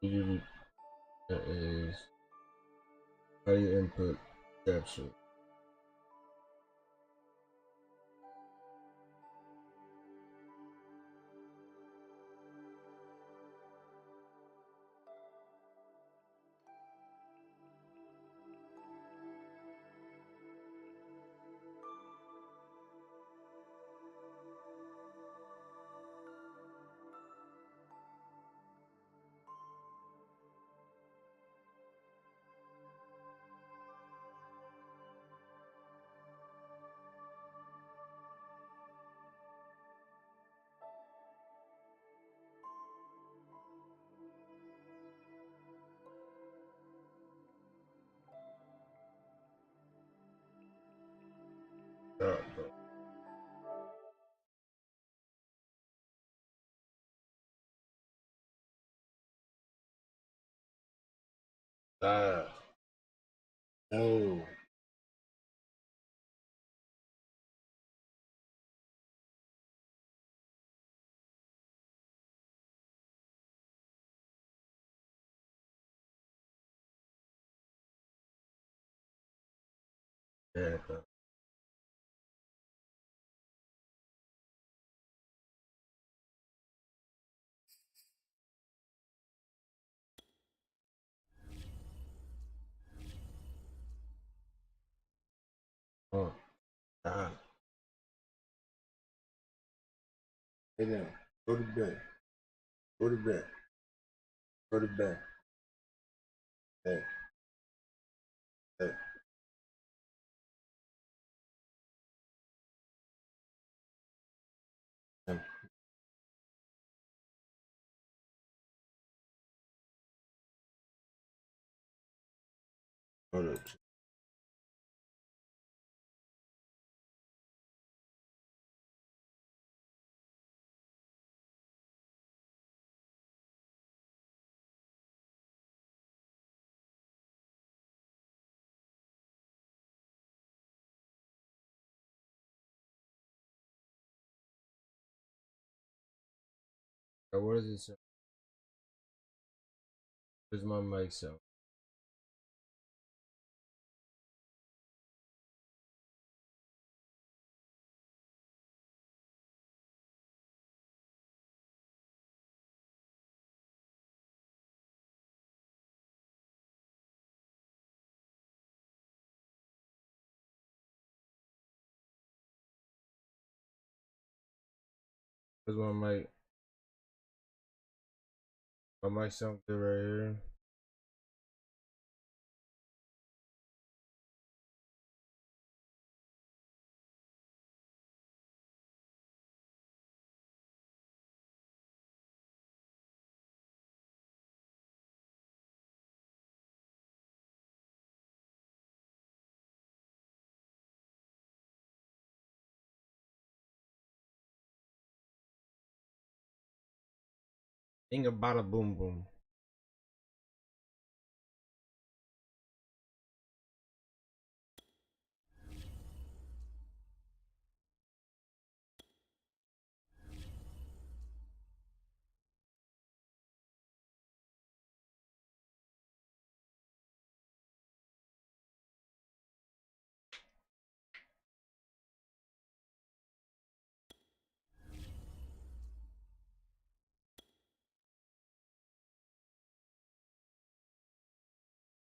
Usually that is how you input capture. Bro. No. Yeah, bro. Oh, God. Hey now, go to bed. Go to bed. Go to bed. Hey, hey. Go to what does it say? Where's my mic sound? Where's my mic? My mic sound good right here. Think about a boom boom.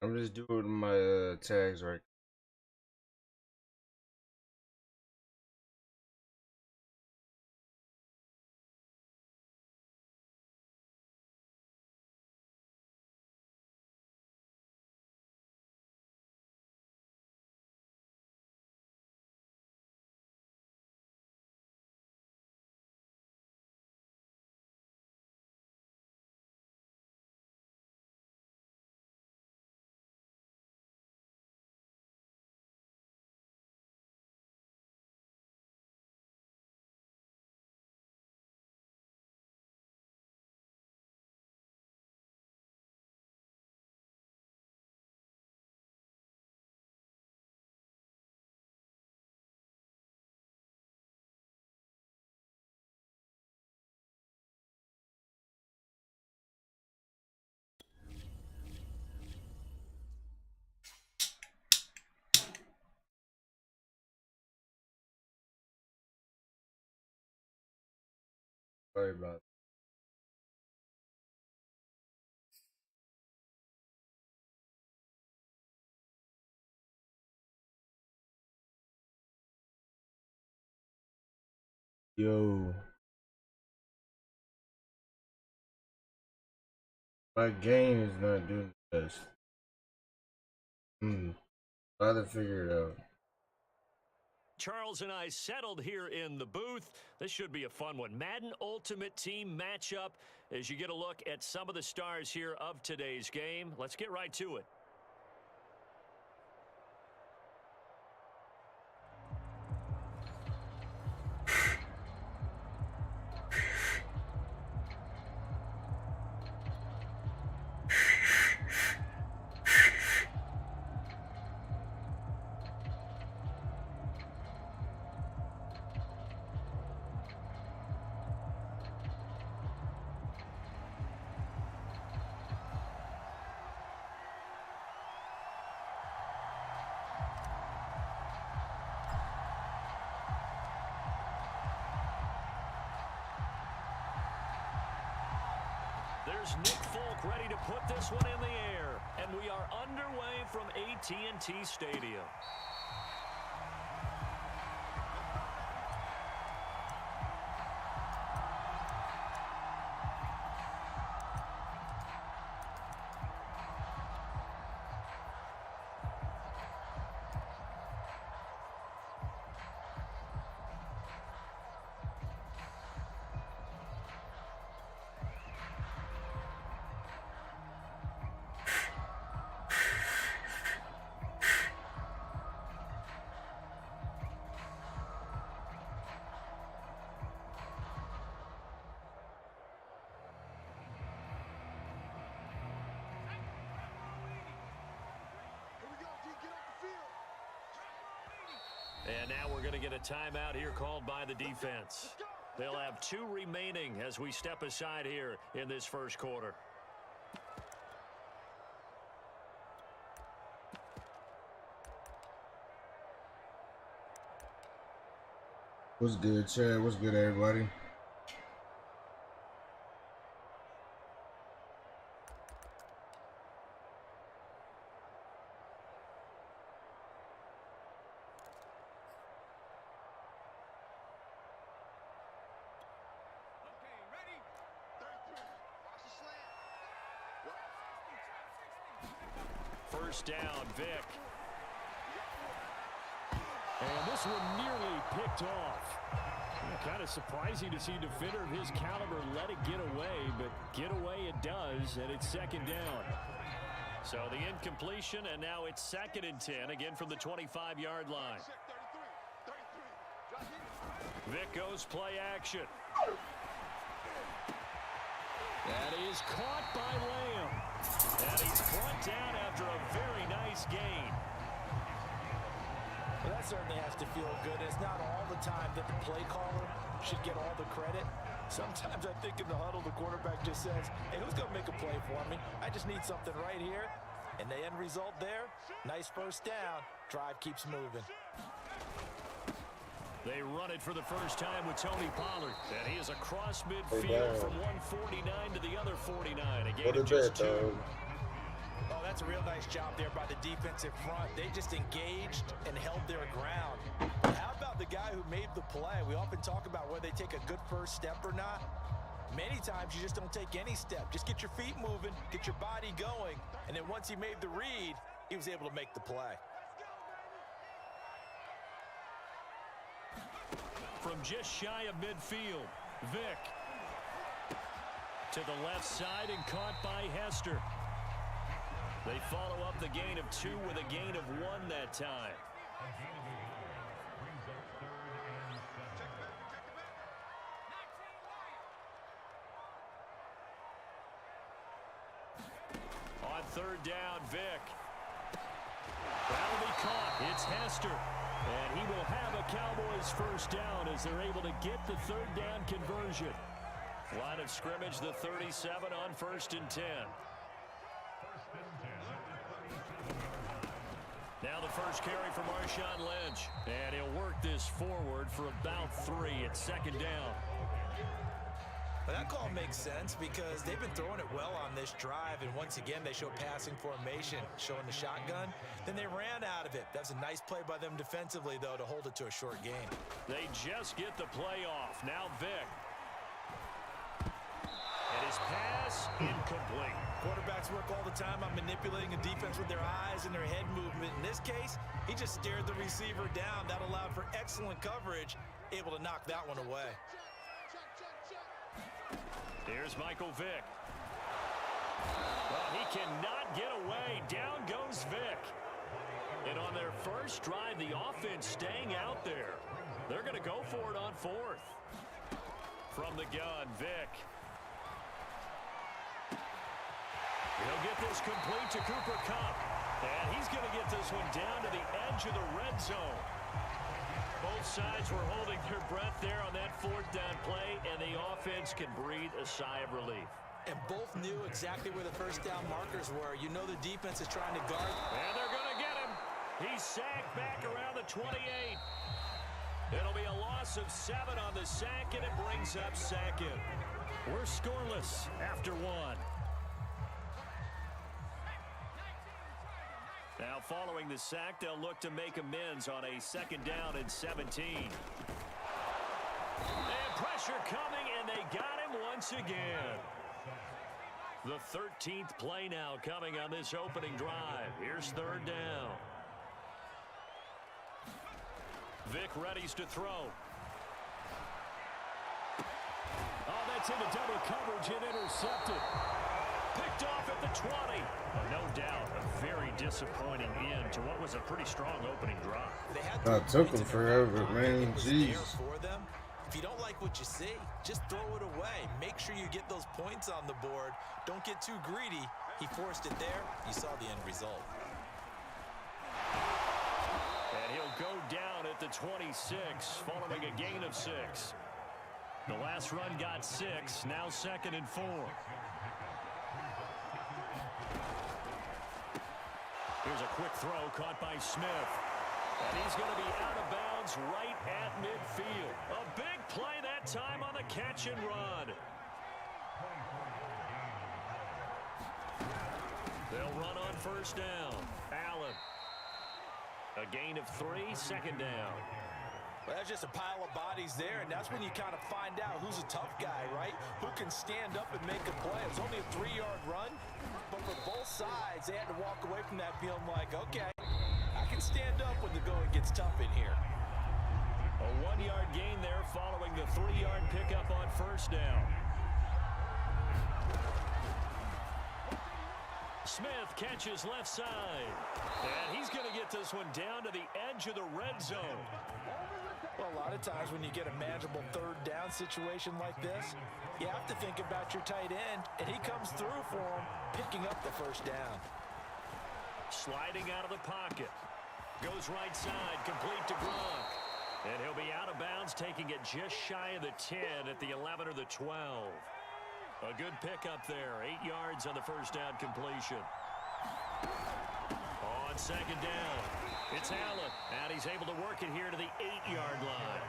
I'm just doing my tags right. Sorry about that. Yo, my game is not doing the best. Try to figure it out. Charles and I settled here in the booth. This should be a fun one. Madden Ultimate Team matchup as you get a look at some of the stars here of today's game. Let's get right to it. There's Nick Folk ready to put this one in the air. And we are underway from AT&T Stadium. And now we're going to get a timeout here called by the defense. They'll have 2 remaining as we step aside here in this first quarter. What's good, Chad? What's good, everybody? First down, Vic. And this one nearly picked off. Kind of surprising to see a defender of his caliber let it get away, but get away it does, and it's second down. So the incompletion, and now it's 2nd and 10, again from the 25-yard line. Vic goes play action. That is caught by Lamb. And he's brought down after a very nice gain. Well, that certainly has to feel good. It's not all the time that the play caller should get all the credit. Sometimes I think in the huddle, the quarterback just says, hey, who's going to make a play for me? I just need something right here. And the end result there, nice first down. Drive keeps moving. They run it for the first time with Tony Pollard. And he is across midfield from 149 to the other 49. Again, just 2. Oh, that's a real nice job there by the defensive front. They just engaged and held their ground. How about the guy who made the play? We often talk about whether they take a good first step or not. Many times you just don't take any step. Just get your feet moving, get your body going, and then once he made the read, he was able to make the play. From just shy of midfield, Vic to the left side and caught by Hester. They follow up the gain of 2 with a gain of 1 that time. On 3rd down, Vic. That'll be caught. It's Hester. And he will have a Cowboys first down as they're able to get the 3rd down conversion. Line of scrimmage, the 37 on 1st and 10. Now the first carry for Marshawn Lynch. And he'll work this forward for about 3 at 2nd down. Well, that call makes sense because they've been throwing it well on this drive, and once again, they show passing formation, showing the shotgun. Then they ran out of it. That's a nice play by them defensively, though, to hold it to a short gain. They just get the play off. Now Vic. And his pass incomplete. Quarterbacks work all the time on manipulating a defense with their eyes and their head movement. In this case, he just stared the receiver down. That allowed for excellent coverage, able to knock that one away. Here's Michael Vick. Well, he cannot get away. Down goes Vick. And on their first drive, the offense staying out there. They're going to go for it on fourth. From the gun, Vick. He'll get this complete to Cooper Kupp. And he's going to get this one down to the edge of the red zone. Both sides were holding their breath there on that fourth down play, and the offense can breathe a sigh of relief. And both knew exactly where the first down markers were. You know the defense is trying to guard. And they're going to get him. He's sacked back around the 28. It'll be a loss of 7 on the sack, and it brings up second. We're scoreless after 1. Now, following the sack, they'll look to make amends on a second down and 17. And pressure coming, and they got him once again. The 13th play now coming on this opening drive. Here's third down. Vick readies to throw. Oh, that's into double coverage and intercepted. Picked off at the 20. No doubt, a very disappointing end to what was a pretty strong opening drive. That took them forever, man. Jeez. If you don't like what you see, just throw it away. Make sure you get those points on the board. Don't get too greedy. He forced it there. You saw the end result. And he'll go down at the 26, following a gain of 6. The last run got 6, now 2nd and 4. Here's a quick throw caught by Smith. And he's going to be out of bounds right at midfield. A big play that time on the catch and run. They'll run on first down. Allen. A gain of 3, second down. Well, that's just a pile of bodies there, and that's when you kind of find out who's a tough guy, right? Who can stand up and make a play. It was only a 3-yard run, but for both sides, they had to walk away from that feeling like, okay, I can stand up when the going gets tough in here. A 1-yard gain there following the 3-yard pickup on first down. Smith catches left side. And he's going to get this one down to the edge of the red zone. Well, a lot of times when you get a manageable third down situation like this, you have to think about your tight end, and he comes through for him, picking up the first down. Sliding out of the pocket. Goes right side, complete to Gronk. And he'll be out of bounds, taking it just shy of the 10 at the 11 or the 12. A good pickup there, 8 yards on the first down completion. On second down, it's Allen, and he's able to work it here to the 8-yard line.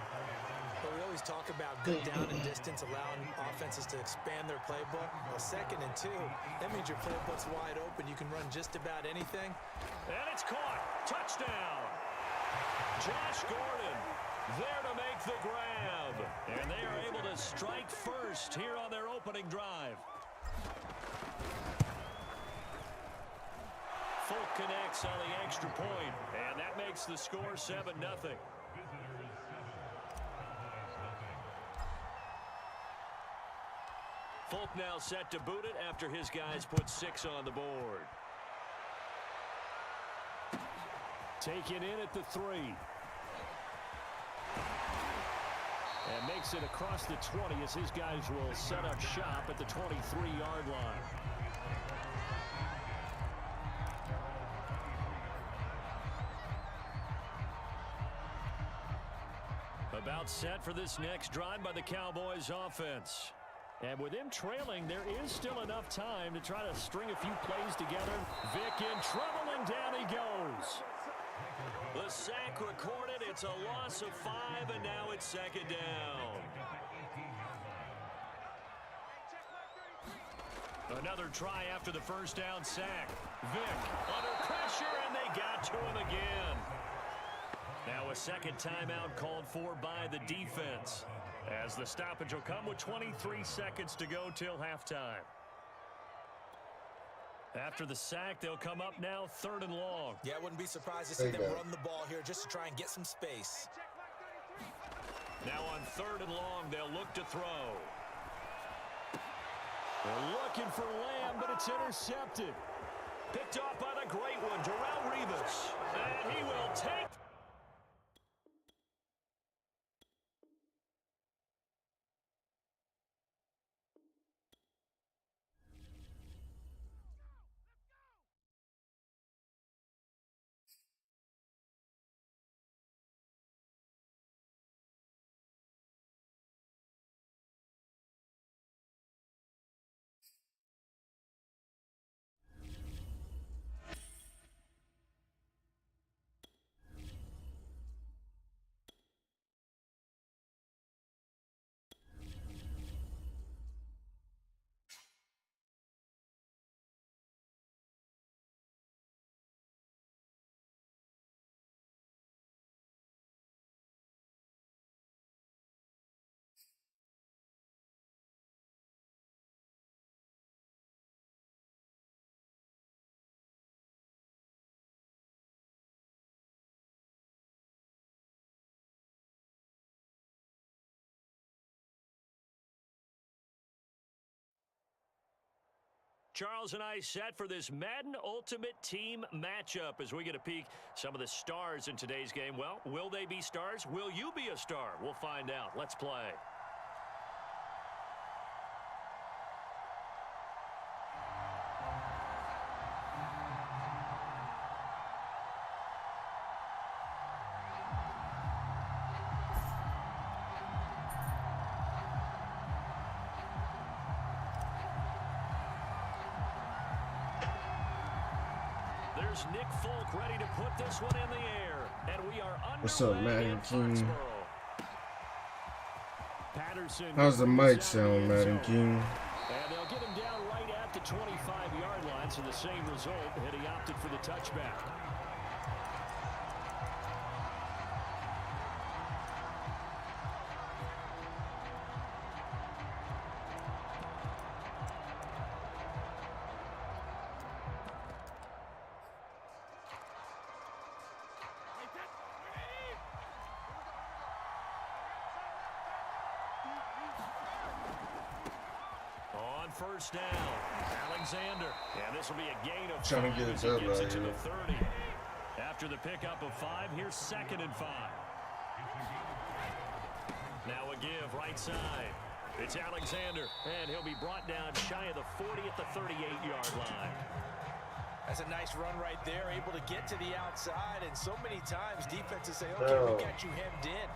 Well, we always talk about good down and distance, allowing offenses to expand their playbook. Well, 2nd and 2, that means your playbook's wide open. You can run just about anything. And it's caught. Touchdown. Josh Gordon there to make the grab. And they are able to strike first here on their opening drive. Folk connects on the extra point, and that makes the score 7-0. Folk now set to boot it after his guys put 6 on the board. Taken in at the 3. And makes it across the 20 as his guys will set up shop at the 23-yard line. About set for this next drive by the Cowboys offense. And with him trailing, there is still enough time to try to string a few plays together. Vick in trouble, and down he goes. The sack recorded. It's a loss of 5, and now it's second down. Another try after the first down sack. Vick under pressure, and they got to him again. Now a second timeout called for by the defense, as the stoppage will come with 23 seconds to go till halftime. After the sack, they'll come up now 3rd and long. Yeah, I wouldn't be surprised to see them run the ball here just to try and get some space. Now on 3rd and long, they'll look to throw. They're looking for Lamb, but it's intercepted. Picked off by the great one, Darrelle Revis. And he will take. Charles and I set for this Madden Ultimate Team matchup as we get a peek some of the stars in today's game. Well, will they be stars? Will you be a star? We'll find out. Let's play. There's Nick Folk ready to put this one in the air. And we are underway. What's up, Madden King? Patterson. How's the mic sound, Madden King? And they'll get him down right at the 25-yard line, so the same result, and he opted for the touchback. First down, Alexander, and this will be a gain of 5 as he gets it to the 30. After the pickup of 5, here's 2nd and 5. Now a give right side. It's Alexander, and he'll be brought down shy of the 40 at the 38-yard line. That's a nice run right there, able to get to the outside, and so many times defenses say, okay, we got you hemmed in.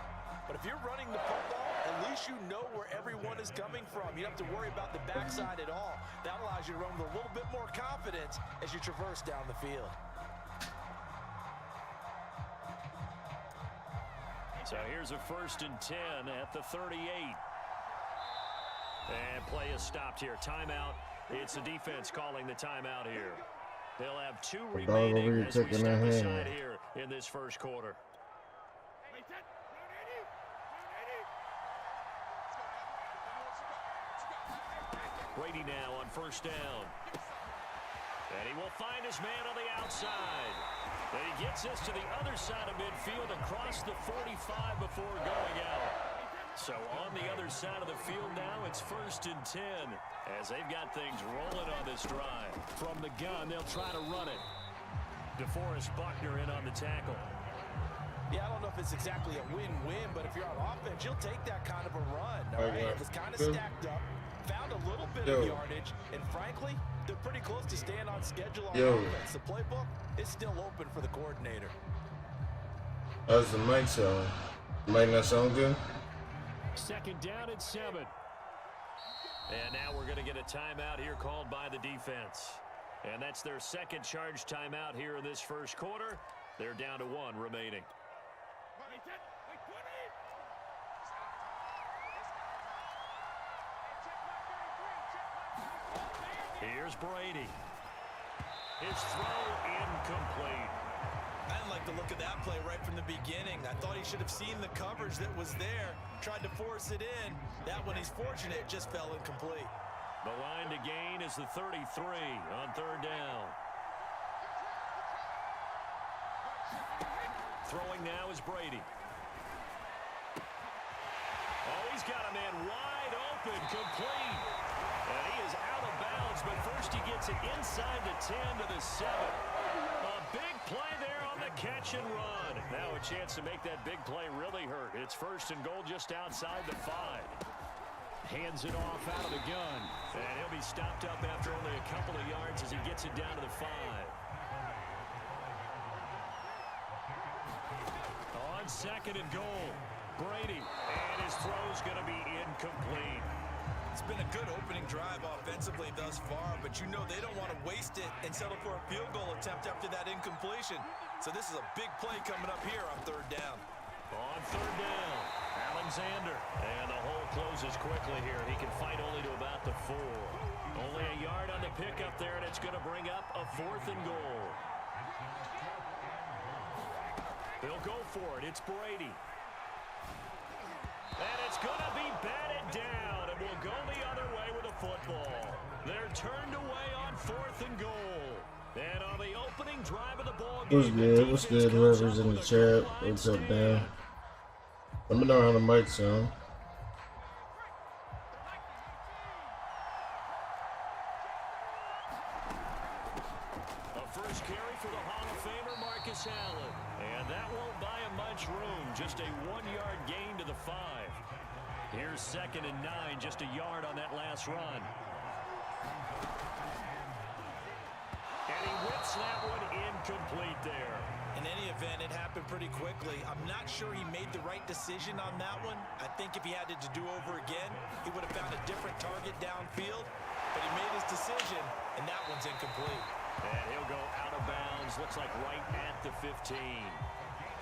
But if you're running the football, at least you know where everyone is coming from. You don't have to worry about the backside at all. That allows you to run with a little bit more confidence as you traverse down the field. So here's a 1st and 10 at the 38. And play is stopped here. Timeout. It's the defense calling the timeout here. They'll have 2 remaining as we step aside here in this first quarter. Brady now on 1st down. And he will find his man on the outside. And he gets this to the other side of midfield across the 45 before going out. So on the other side of the field now, it's 1st and 10 as they've got things rolling on this drive. From the gun, they'll try to run it. DeForest Buckner in on the tackle. Yeah, I don't know if it's exactly a win-win, but if you're on offense, you'll take that kind of a run. All right, it was kind of stacked up. Found a little bit of yardage, and frankly, they're pretty close to staying on schedule on offense. The playbook is still open for the coordinator. How's the mic sound? Might not sound good? 2nd down and 7. And now we're going to get a timeout here called by the defense. And that's their 2nd charge timeout here in this first quarter. They're down to 1 remaining. Here's Brady. His throw incomplete. I didn't like the look of that play right from the beginning. I thought he should have seen the coverage that was there, tried to force it in. That one, he's fortunate, just fell incomplete. The line to gain is the 33 on third down. Throwing now is Brady. Oh, he's got a man wide open, complete. And he is out of bounds, but first he gets it inside the 10 to the 7. A big play there on the catch and run. Now a chance to make that big play really hurt. It's first and goal just outside the 5. Hands it off out of the gun. And he'll be stopped up after only a couple of yards as he gets it down to the 5. On second and goal, Brady. And his throw's going to be incomplete. It's been a good opening drive offensively thus far, but you know they don't want to waste it and settle for a field goal attempt after that incompletion. So this is a big play coming up here on third down. On third down, Alexander. And the hole closes quickly here. He can fight only to about the 4. Only a yard on the pickup there, and it's going to bring up a 4th and goal. They'll go for it. It's Brady. And it's going to be batted down, and we'll go the other way with the football. They're turned away on 4th and goal. And on the opening drive of the ball game, What's good? What's good? Whoever's in the chat, what's up, man? Let me know how the mic's sound. A first carry for the Hall of Famer Marcus Allen. And that won't buy him much room. Just a 1-yard gain to the 5. Here's second and 9, just a yard on that last run. And he whips that one incomplete there. In any event, it happened pretty quickly. I'm not sure he made the right decision on that one. I think if he had it to do over again, he would have found a different target downfield. But he made his decision, and that one's incomplete. And he'll go out of bounds, looks like right at the 15.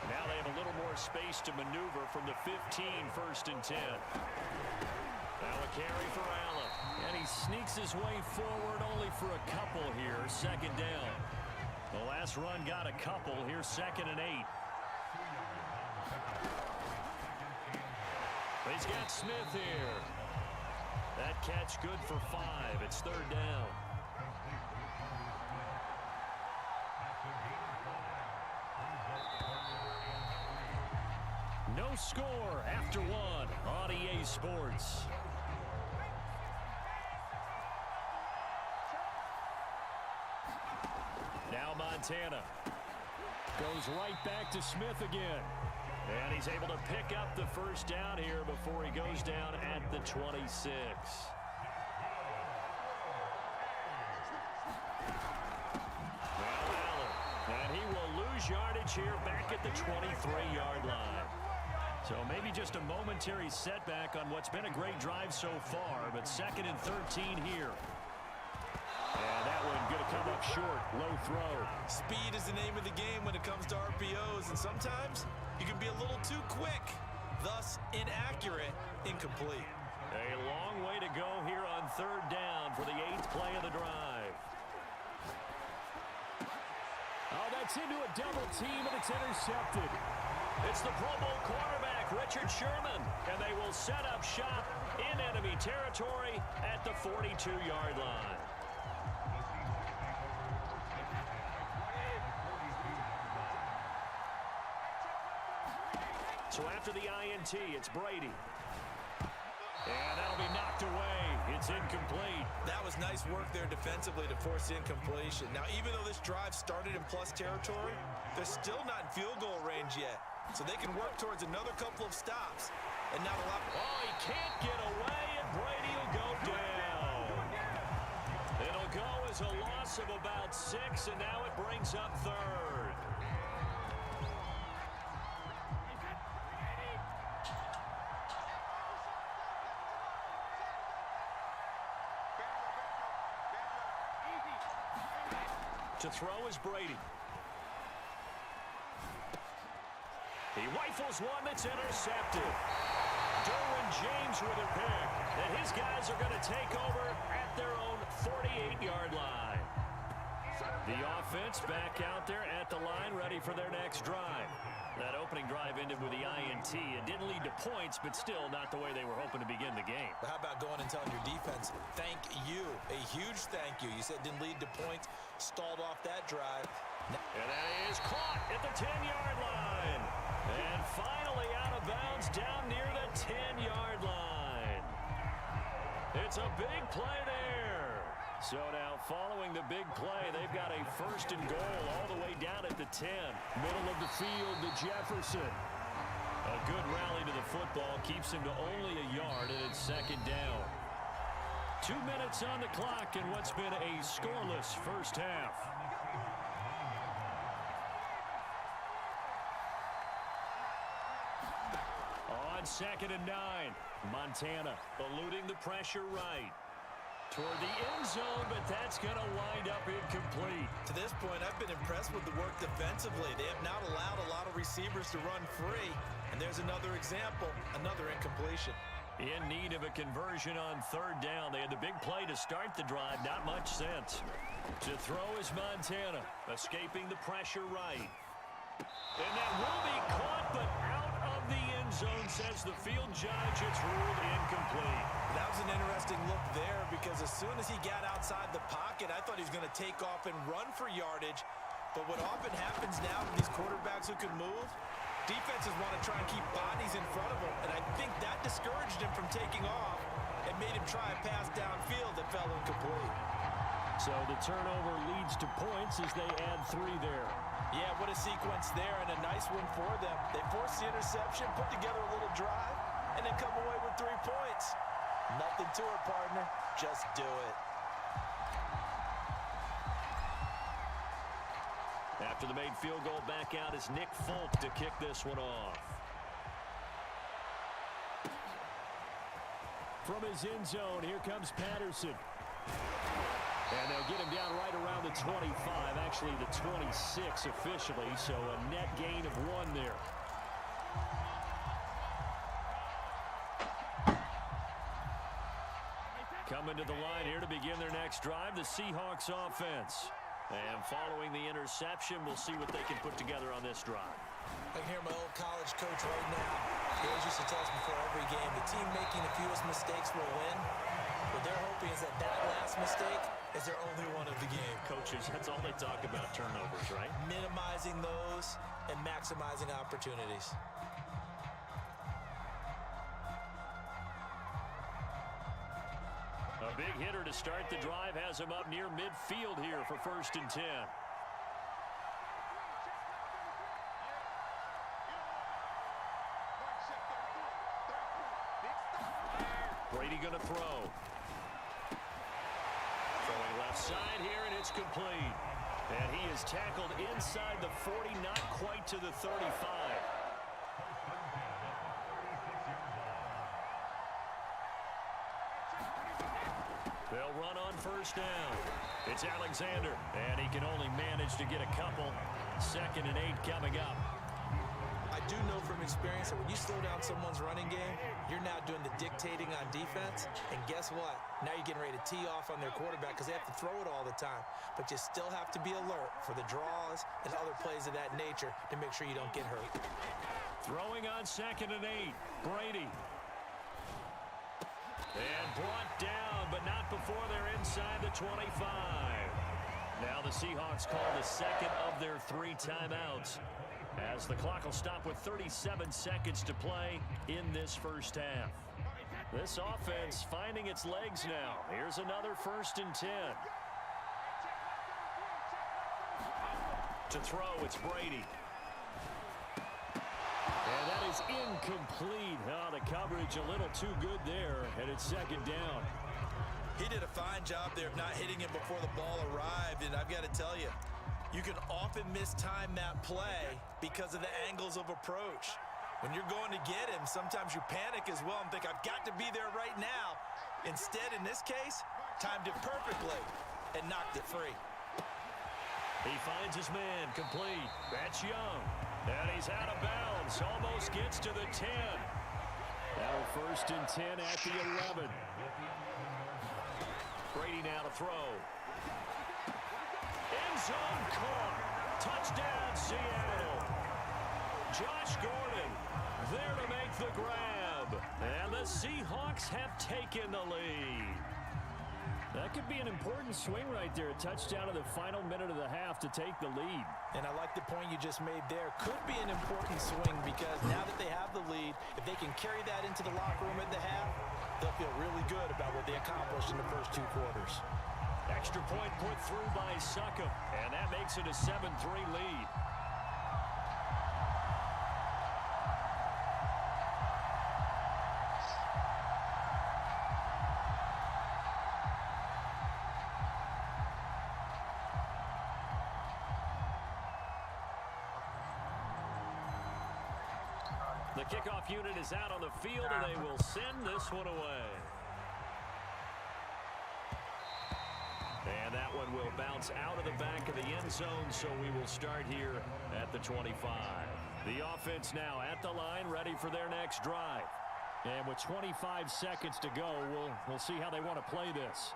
Now they have a little more space to maneuver from the 15, first and 10. Now a carry for Allen. And he sneaks his way forward only for a couple here, second down. The last run got a couple. Here's second and 8. He's got Smith here. That catch good for 5. It's third down. No score after 1 on EA Sports. Now Montana goes right back to Smith again. And he's able to pick up the first down here before he goes down at the 26. Now Allen. And he will lose yardage here back at the 23-yard line. So maybe just a momentary setback on what's been a great drive so far, but second and 13 here. And that one going to come up short, low throw. Speed is the name of the game when it comes to RPOs, and sometimes you can be a little too quick, thus inaccurate, incomplete. A long way to go here on third down for the 8th play of the drive. Oh, that's into a double team, and it's intercepted. It's the Pro Bowl quarterback, Richard Sherman, and they will set up shop in enemy territory at the 42-yard line. So after the INT, it's Brady. And that'll be knocked away. It's incomplete. That was nice work there defensively to force incompletion. Now, even though this drive started in plus territory, they're still not in field goal range yet. So they can work towards another couple of stops. And now they'll have... Oh, he can't get away, and Brady will go down. It'll go as a loss of about 6, and now it brings up third. To throw is Brady. He rifles one that's intercepted. Derwin James with a pick. And his guys are going to take over at their own 48-yard line. The offense back out there at the line, ready for their next drive. That opening drive ended with the INT. It didn't lead to points, but still not the way they were hoping to begin the game. But how about going and telling your defense, thank you, a huge thank you. You said it didn't lead to points, stalled off that drive. And that is caught at the 10-yard line. And finally out of bounds down near the 10-yard line. It's a big play there. So now following the big play, they've got a first and goal all the way down at the 10. Middle of the field to Jefferson. A good rally to the football keeps him to only a yard, and it's second down. 2 minutes on the clock in what's been a scoreless first half. On 2nd and 9, Montana eluding the pressure right. Toward the end zone, but that's going to wind up incomplete. To this point, I've been impressed with the work defensively. They have not allowed a lot of receivers to run free. And there's another example, another incompletion. In need of a conversion on 3rd down. They had the big play to start the drive. Not much sense. To throw is Montana, escaping the pressure right. And that will be caught, but out of the end zone, says the field judge. It's ruled incomplete. That was an interesting look there because as soon as he got outside the pocket, I thought he was going to take off and run for yardage. But what often happens now with these quarterbacks who can move, defenses want to try and keep bodies in front of him. And I think that discouraged him from taking off and made him try a pass downfield that fell incomplete. So the turnover leads to points as they add 3 there. Yeah, what a sequence there, and a nice one for them. They forced the interception, put together a little drive, and then come away with 3 points. Nothing to it, partner. Just do it. After the made field goal, back out is Nick Folk to kick this one off. From his end zone, here comes Patterson. And they'll get him down right around the 25, actually the 26 officially, so a net gain of 1 there. Coming to the line here to begin their next drive, the Seahawks offense. And following the interception, we'll see what they can put together on this drive. I can hear my old college coach right now. He always used to tell us before every game, the team making the fewest mistakes will win. What they're hoping is that last mistake is their only one of the game. Coaches, that's all they talk about, turnovers, right? Minimizing those and maximizing opportunities. A big hitter to start the drive has him up near midfield here for 1st and 10. Brady going to throw. Throwing left side here, and it's complete. And he is tackled inside the 40, not quite to the 35. They'll run on 1st down. It's Alexander, and he can only manage to get a couple. 2nd and 8 coming up. I do know from experience that when you slow down someone's running game, you're now doing the dictating on defense. And guess what? Now you're getting ready to tee off on their quarterback because they have to throw it all the time. But you still have to be alert for the draws and other plays of that nature to make sure you don't get hurt. Throwing on 2nd and 8. Brady. And brought down, but not before they're inside the 25. Now the Seahawks call the 2nd of their 3 timeouts, as the clock will stop with 37 seconds to play in this first half. This offense finding its legs now. Here's another 1st and 10. To throw, it's Brady. And that is incomplete. Oh, the coverage a little too good there, and it's 2nd down. He did a fine job there of not hitting him before the ball arrived, and I've got to tell you, you can often mistime that play because of the angles of approach. When you're going to get him, sometimes you panic as well and think, I've got to be there right now. Instead, in this case, timed it perfectly and knocked it free. He finds his man, complete. That's Young. And he's out of bounds. Almost gets to the 10. Now 1st and 10 at the 11. Brady now to throw. End zone caught. Touchdown, Seattle. Josh Gordon there to make the grab. And the Seahawks have taken the lead. That could be an important swing right there. A touchdown in the final minute of the half to take the lead. And I like the point you just made there. Could be an important swing because now that they have the lead, if they can carry that into the locker room at the half, they'll feel really good about what they accomplished in the first 2 quarters. Extra point put through by Succop, and that makes it a 7-3 lead. The kickoff unit is out on the field, and they will send this one away. And that one will bounce out of the back of the end zone, so we will start here at the 25. The offense now at the line, ready for their next drive. And with 25 seconds to go, we'll see how they want to play this.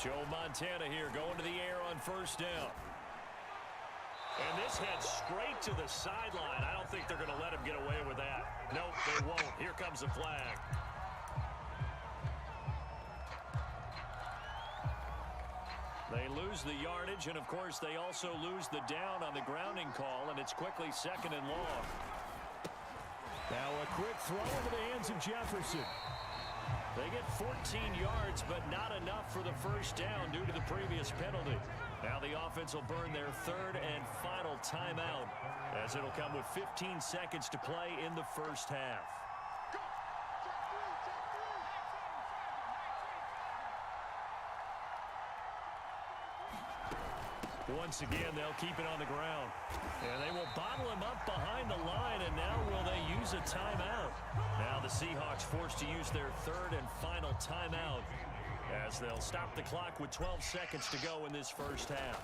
Joe Montana here going to the air on 1st down. And this heads straight to the sideline. I don't think they're going to let him get away with that. Nope, they won't. Here comes the flag. They lose the yardage, and of course they also lose the down on the grounding call, and it's quickly 2nd and long. Now a quick throw into the hands of Jefferson. They get 14 yards, but not enough for the 1st down due to the previous penalty. Now the offense will burn their 3rd and final timeout, as it'll come with 15 seconds to play in the 1st half. Once again, they'll keep it on the ground. And they will bottle him up behind the line, and now will they use a timeout? Now the Seahawks forced to use their 3rd and final timeout, as they'll stop the clock with 12 seconds to go in this 1st half.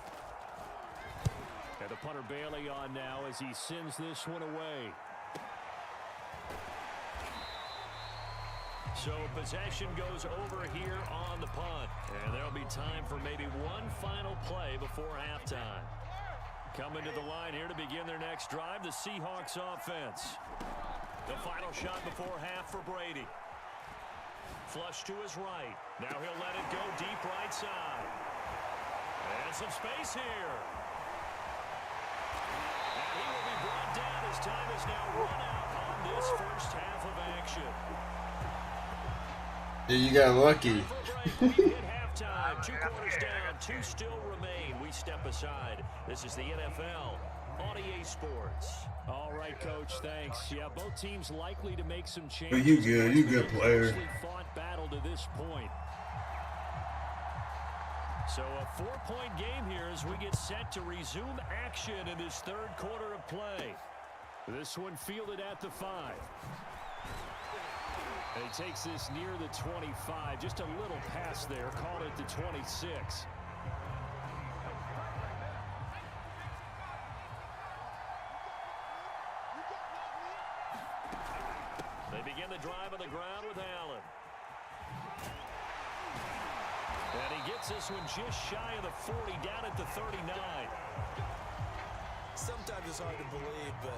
And the punter Bailey on now as he sends this one away. So possession goes over here on the punt. And there'll be time for maybe one final play before halftime. Coming to the line here to begin their next drive, the Seahawks offense. The final shot before half for Brady. Flush to his right. Now he'll let it go deep right side. And some space here. And he will be brought down as time is now run out on this 1st half of action. Yeah, you got lucky. At halftime, 2 quarters down, 2 still remain. We step aside. This is the NFL on EA Sports. All right, Coach, thanks. Yeah, both teams likely to make some changes. But you good. You good player. Fought battle to this point. So a 4-point game here as we get set to resume action in this 3rd quarter of play. This one fielded at the 5. And he takes this near the 25. Just a little pass there. Called it the 26. They begin the drive on the ground with Allen. And he gets this one just shy of the 40, down at the 39. Sometimes it's hard to believe, but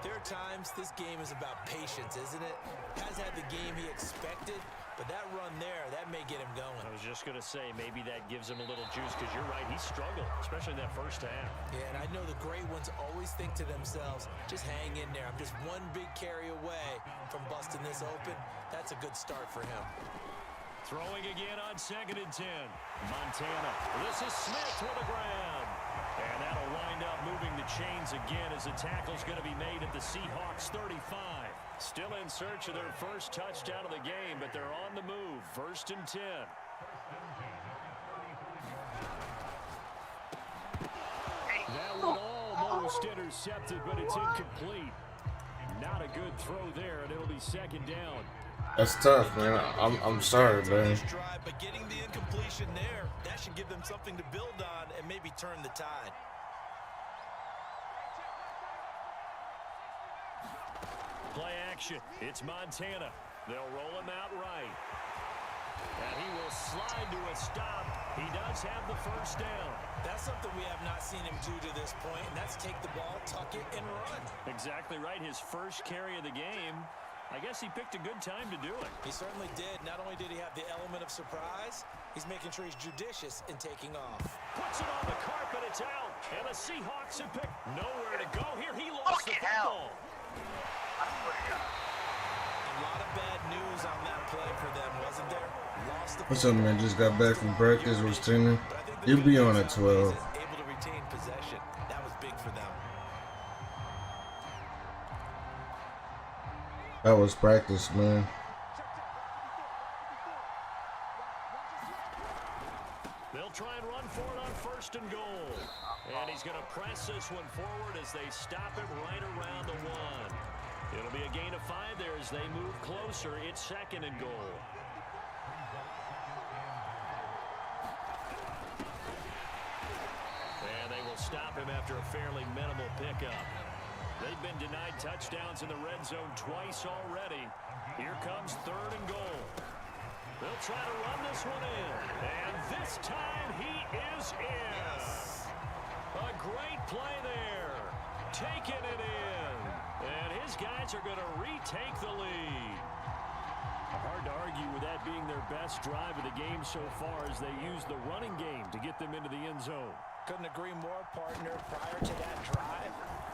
there are times this game is about patience, isn't it? Has had the game he expected, but that run there, that may get him going. I was just going to say, maybe that gives him a little juice, because you're right, he struggled, especially in that 1st half. Yeah, and I know the great ones always think to themselves, just hang in there. I'm just one big carry away from busting this open. That's a good start for him. Throwing again on 2nd and 10. Montana. This is Smith with a grab. And that'll wind up moving the chains again as the tackle's going to be made at the Seahawks 35. Still in search of their 1st touchdown of the game, but they're on the move. 1st and 10. That one almost intercepted, but it's incomplete. Not a good throw there, and it'll be 2nd down. That's tough, man. I'm sorry, man. But getting the incompletion there, that should give them something to build on and maybe turn the tide. action. It's Montana. They'll roll him out right. And he will slide to a stop. He does have the first down. That's something we have not seen him do to this point, and that's take the ball, tuck it, and run. Exactly right. His first carry of the game. I guess he picked a good time to do it. He certainly did. Not only did he have the element of surprise, he's making sure he's judicious in taking off. Puts it on the carpet. It's out. And the Seahawks have picked nowhere to go here. He lost the football. A lot of bad news on that play for them, wasn't there? Lost the What's up, man? Just got back from practice. Was 10. You'll be on at 12. Able to retain possession. That was big for them. That was practice, man. They'll try and run for it on first and goal. And he's going to press this one forward as they stop him right around the 1. It'll be a gain of 5 there as they move closer. It's second and goal. And they will stop him after a fairly minimal pickup. They've been denied touchdowns in the red zone twice already. Here comes third and goal. They'll try to run this one in. And this time he is in. A great play there. Taking it in. And his guys are going to retake the lead. Hard to argue with that being their best drive of the game so far as they use the running game to get them into the end zone. Couldn't agree more, partner. Prior to that drive,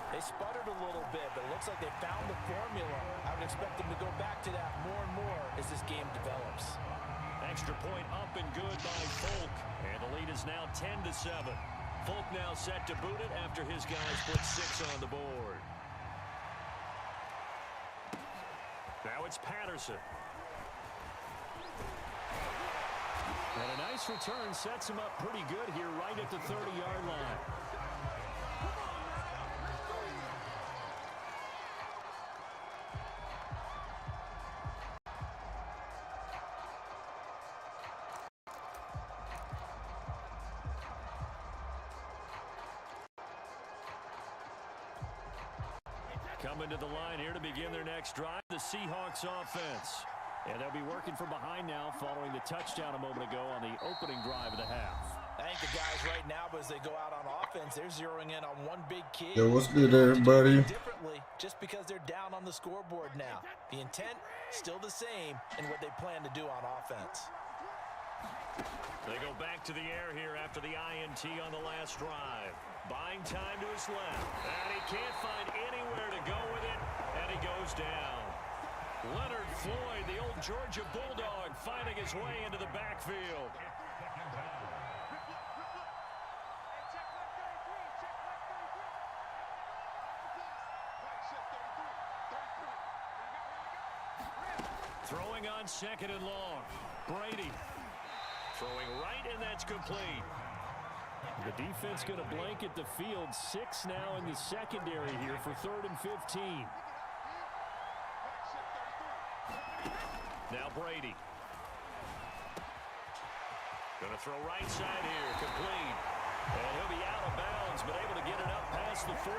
they sputtered a little bit, but it looks like they found the formula. I would expect them to go back to that more and more as this game develops. Extra point up and good by Folk. And the lead is now 10-7. Folk now set to boot it after his guys put 6 on the board. Now it's Patterson. And a nice return sets him up pretty good here right at the 30-yard line. Coming to the line here to begin their next drive, the Seahawks offense. And they'll be working from behind now following the touchdown a moment ago on the opening drive of the half. I think the guys right now, as they go out on offense, they're zeroing in on one big key. Yo, what's good, everybody? Differently, just because they're down on the scoreboard now. The intent, still the same in what they plan to do on offense. They go back to the air here after the INT on the last drive. Buying time to his left. And he can't find anywhere to go with it. And he goes down. Leonard Floyd, the old Georgia Bulldog, finding his way into the backfield. Throwing on second and long. Brady throwing right, and that's complete. The defense going to blanket the field. 6 now in the secondary here for 3rd and 15. Now Brady. Going to throw right side here, complete. And he'll be out of bounds, but able to get it up past the 45.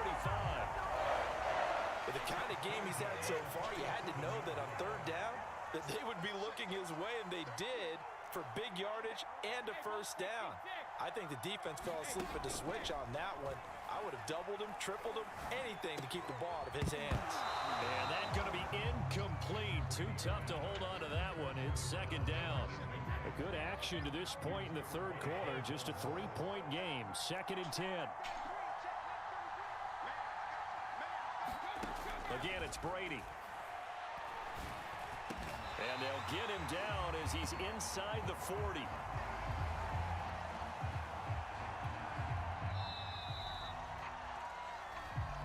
With the kind of game he's had so far, you had to know that on 3rd down, that they would be looking his way, and they did, for big yardage and a first down. I think the defense fell asleep at the switch on that one. I would have doubled him, tripled him, anything to keep the ball out of his hands. And that's going to be incomplete. Too tough to hold on to that one. It's 2nd down. A good action to this point in the 3rd quarter. Just a 3-point game. 2nd and 10. Again, it's Brady. And they'll get him down as he's inside the 40.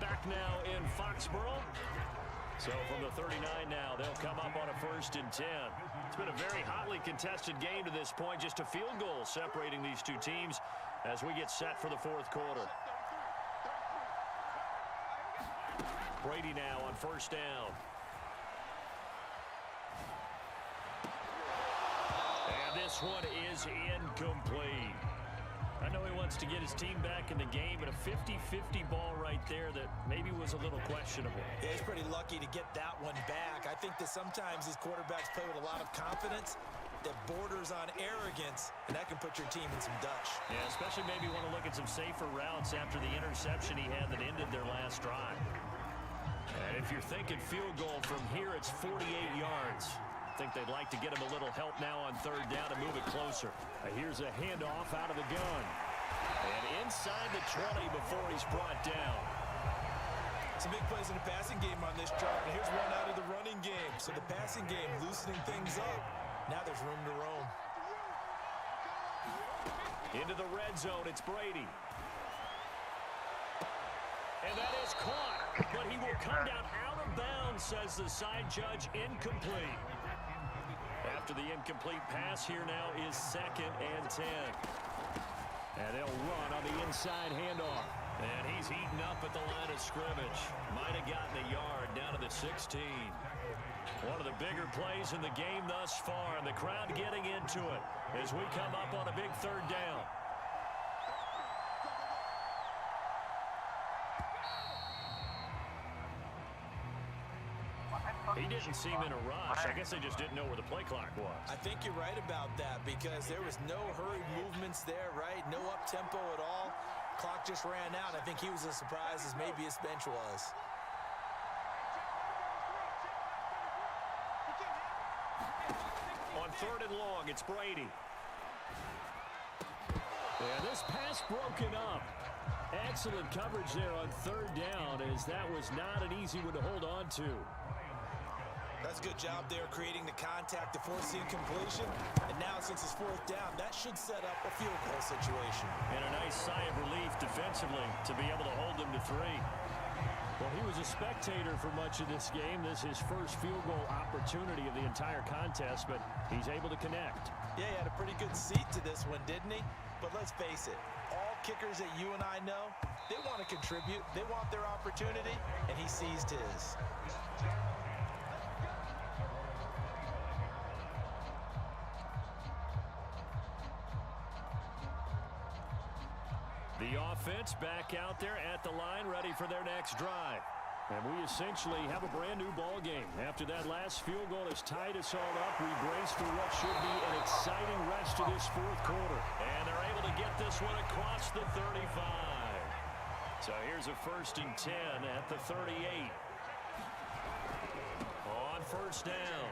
Back now in Foxborough. So from the 39 now, they'll come up on a 1st and 10. It's been a very hotly contested game to this point. Just a field goal separating these two teams as we get set for the 4th quarter. Brady now on 1st down. And this one is incomplete. I know he wants to get his team back in the game, but a 50-50 ball right there that maybe was a little questionable. Yeah, he's pretty lucky to get that one back. I think that sometimes these quarterbacks play with a lot of confidence that borders on arrogance, and that can put your team in some Dutch. Yeah, especially maybe want to look at some safer routes after the interception he had that ended their last drive. And if you're thinking field goal from here, it's 48 yards. I think they'd like to get him a little help now on third down to move it closer. Here's a handoff out of the gun. And inside the 20 before he's brought down. Some big plays in the passing game on this drive. And here's one out of the running game. So the passing game loosening things up. Now there's room to roam. Into the red zone, it's Brady. And that is caught. But he will come down out of bounds, says the side judge, incomplete. After the incomplete pass, here now is 2nd and 10. And they'll run on the inside handoff. And he's eaten up at the line of scrimmage. Might have gotten a yard down to the 16. One of the bigger plays in the game thus far, and the crowd getting into it as we come up on a big third down. He didn't seem in a rush. I guess they just didn't know where the play clock was. I think you're right about that because there was no hurried movements there, right? No up-tempo at all. Clock just ran out. I think he was as surprised as maybe his bench was. On 3rd and long, it's Brady. And this pass broken up. Excellent coverage there on 3rd down, as that was not an easy one to hold on to. That's a good job there creating the contact to force the incompletion. And now since it's 4th down, that should set up a field goal situation. And a nice sigh of relief defensively to be able to hold them to 3. Well, he was a spectator for much of this game. This is his first field goal opportunity of the entire contest, but he's able to connect. Yeah, he had a pretty good seat to this one, didn't he? But let's face it, all kickers that you and I know, they want to contribute. They want their opportunity, and he seized his. The offense back out there at the line, ready for their next drive. And we essentially have a brand new ball game. After that last field goal has tied us all up, we brace for what should be an exciting rest of this 4th quarter. And they're able to get this one across the 35. So here's a 1st and 10 at the 38. On 1st down,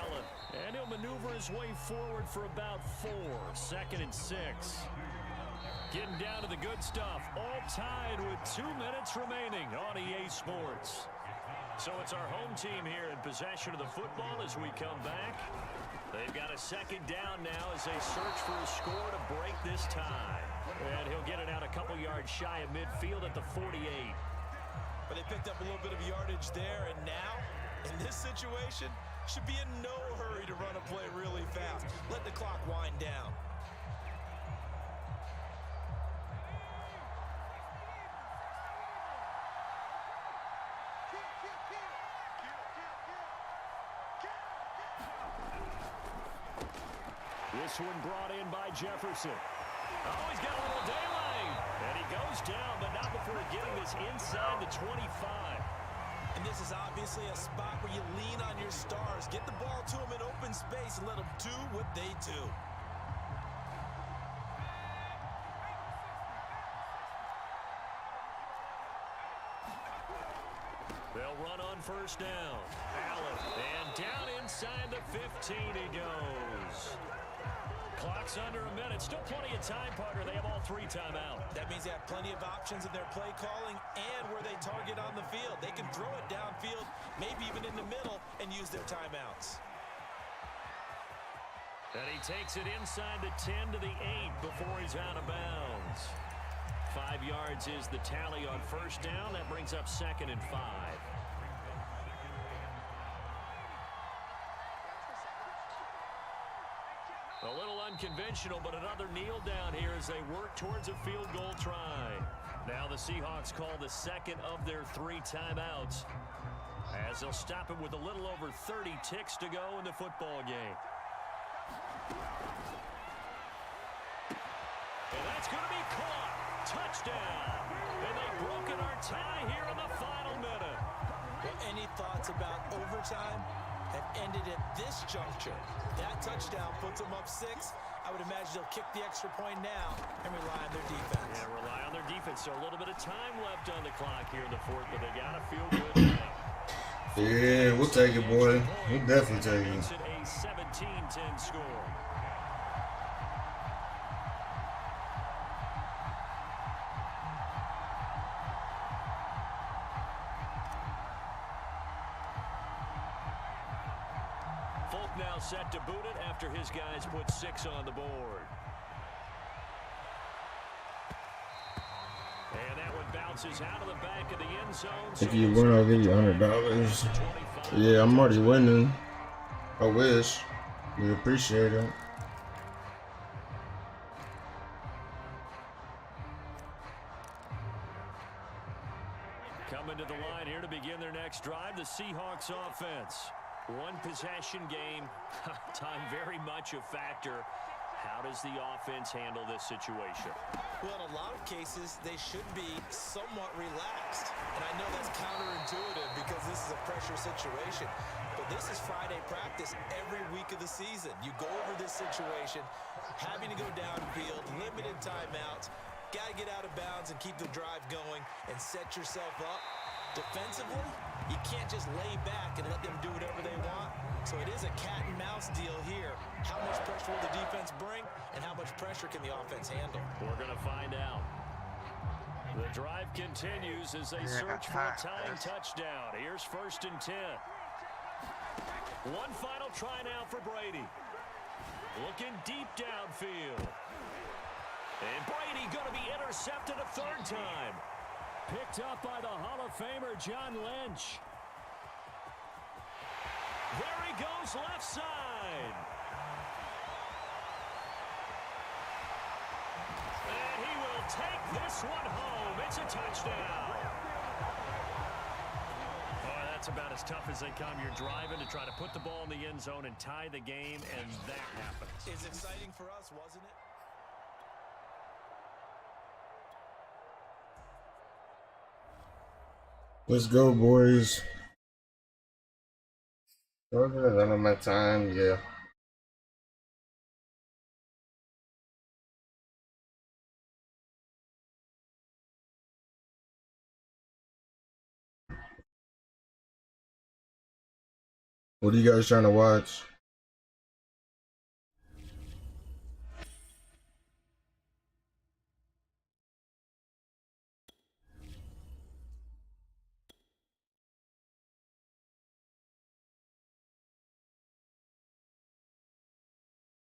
Allen. And he'll maneuver his way forward for about 4. 2nd and 6. Getting down to the good stuff, all tied with 2 minutes remaining on EA Sports. So it's our home team here in possession of the football as we come back. They've got a 2nd down now as they search for a score to break this tie. And he'll get it out a couple yards shy of midfield at the 48. But they picked up a little bit of yardage there, and now, in this situation, should be in no hurry to run a play really fast. Let the clock wind down. This one brought in by Jefferson. Oh, he's got a little daylight. And he goes down, but not before getting this inside the 25. And this is obviously a spot where you lean on your stars. Get the ball to them in open space and let them do what they do. They'll run on 1st down. Allen. And down inside the 15 he goes. Clock's under a minute. Still plenty of time, partner. They have all 3 timeouts. That means they have plenty of options in their play calling and where they target on the field. They can throw it downfield, maybe even in the middle, and use their timeouts. And he takes it inside the 10 to the 8 before he's out of bounds. 5 yards is the tally on 1st down. That brings up 2nd and 5. A little unconventional, but another kneel down here as they work towards a field goal try. Now the Seahawks call the 2nd of their 3 timeouts, as they'll stop it with a little over 30 ticks to go in the football game. And that's going to be caught. Touchdown. And they've broken our tie thoughts about overtime have ended at this juncture. That touchdown puts them up 6. I would imagine they'll kick the extra point now and rely on their defense. Yeah, rely on their defense. So a little bit of time left on the clock here in the fourth, but they got to feel good now. Yeah, we'll take it, boy. We'll definitely take it. Makes it a 17-10 score. Folk now set to boot it after his guys put 6 on the board. And that one bounces out of the back of the end zone. If you win, I'll give you $100. Yeah, I'm already winning. I wish. We appreciate it. Coming to the line here to begin their next drive, the Seahawks offense. One possession game, time very much a factor. How does the offense handle this situation? Well, in a lot of cases, they should be somewhat relaxed. And I know that's counterintuitive because this is a pressure situation. But this is Friday practice every week of the season. You go over this situation, having to go downfield, limited timeouts, got to get out of bounds and keep the drive going and set yourself up. Defensively, you can't just lay back and let them do whatever they want. So it is a cat and mouse deal here. How much pressure will the defense bring, and how much pressure can the offense handle? We're going to find out. The drive continues as they search for a tying touchdown. Here's 1st and 10. One final try now for Brady. Looking deep downfield. And Brady going to be intercepted a 3rd time. Picked up by the Hall of Famer, John Lynch. There he goes, left side. And he will take this one home. It's a touchdown. Oh, that's about as tough as they come. You're driving to try to put the ball in the end zone and tie the game, and that happens. It's exciting for us, wasn't it? Let's go, boys. Okay, I don't know my time. Yeah. What are you guys trying to watch?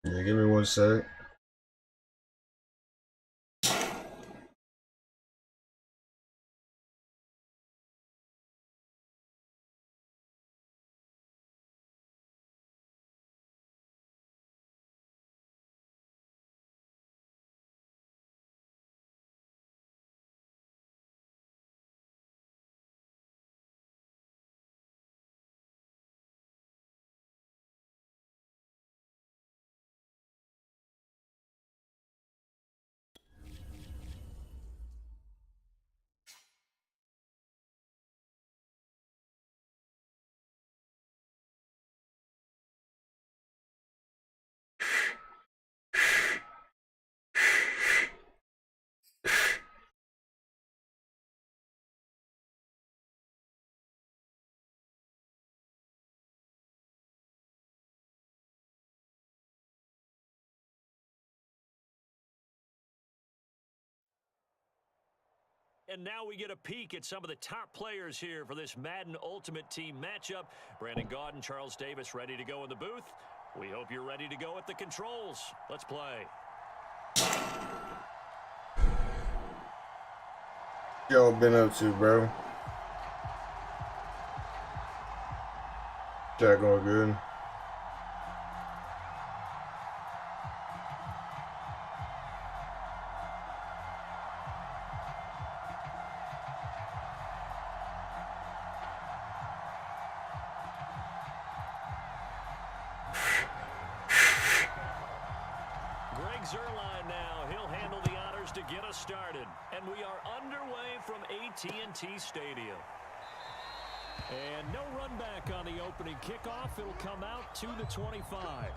Yeah, give me 1 sec. And now we get a peek at some of the top players here for this Madden Ultimate Team matchup. Brandon Gaudin, Charles Davis ready to go in the booth. We hope you're ready to go at the controls. Let's play. Y'all been up to, bro? That going good? Zerline now. He'll handle the honors to get us started. And we are underway from AT&T Stadium. And no run back on the opening kickoff. It'll come out to the 25.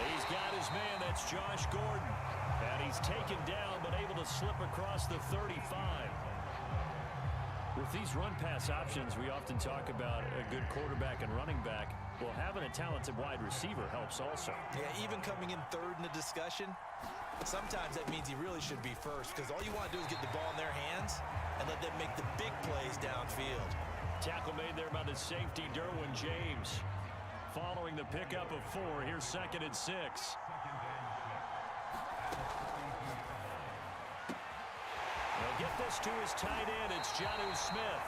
He's got his man, that's Josh Gordon. And he's taken down, but able to slip across the 35. With these run-pass options, we often talk about a good quarterback and running back. Well, having a talented wide receiver helps also. Yeah, even coming in third in the discussion, sometimes that means he really should be first, because all you want to do is get the ball in their hands and let them make the big plays downfield. Tackle made there by the safety, Derwin James. Following the pickup of 4, here's 2nd and 6. They'll get this to his tight end. It's Jonnu Smith.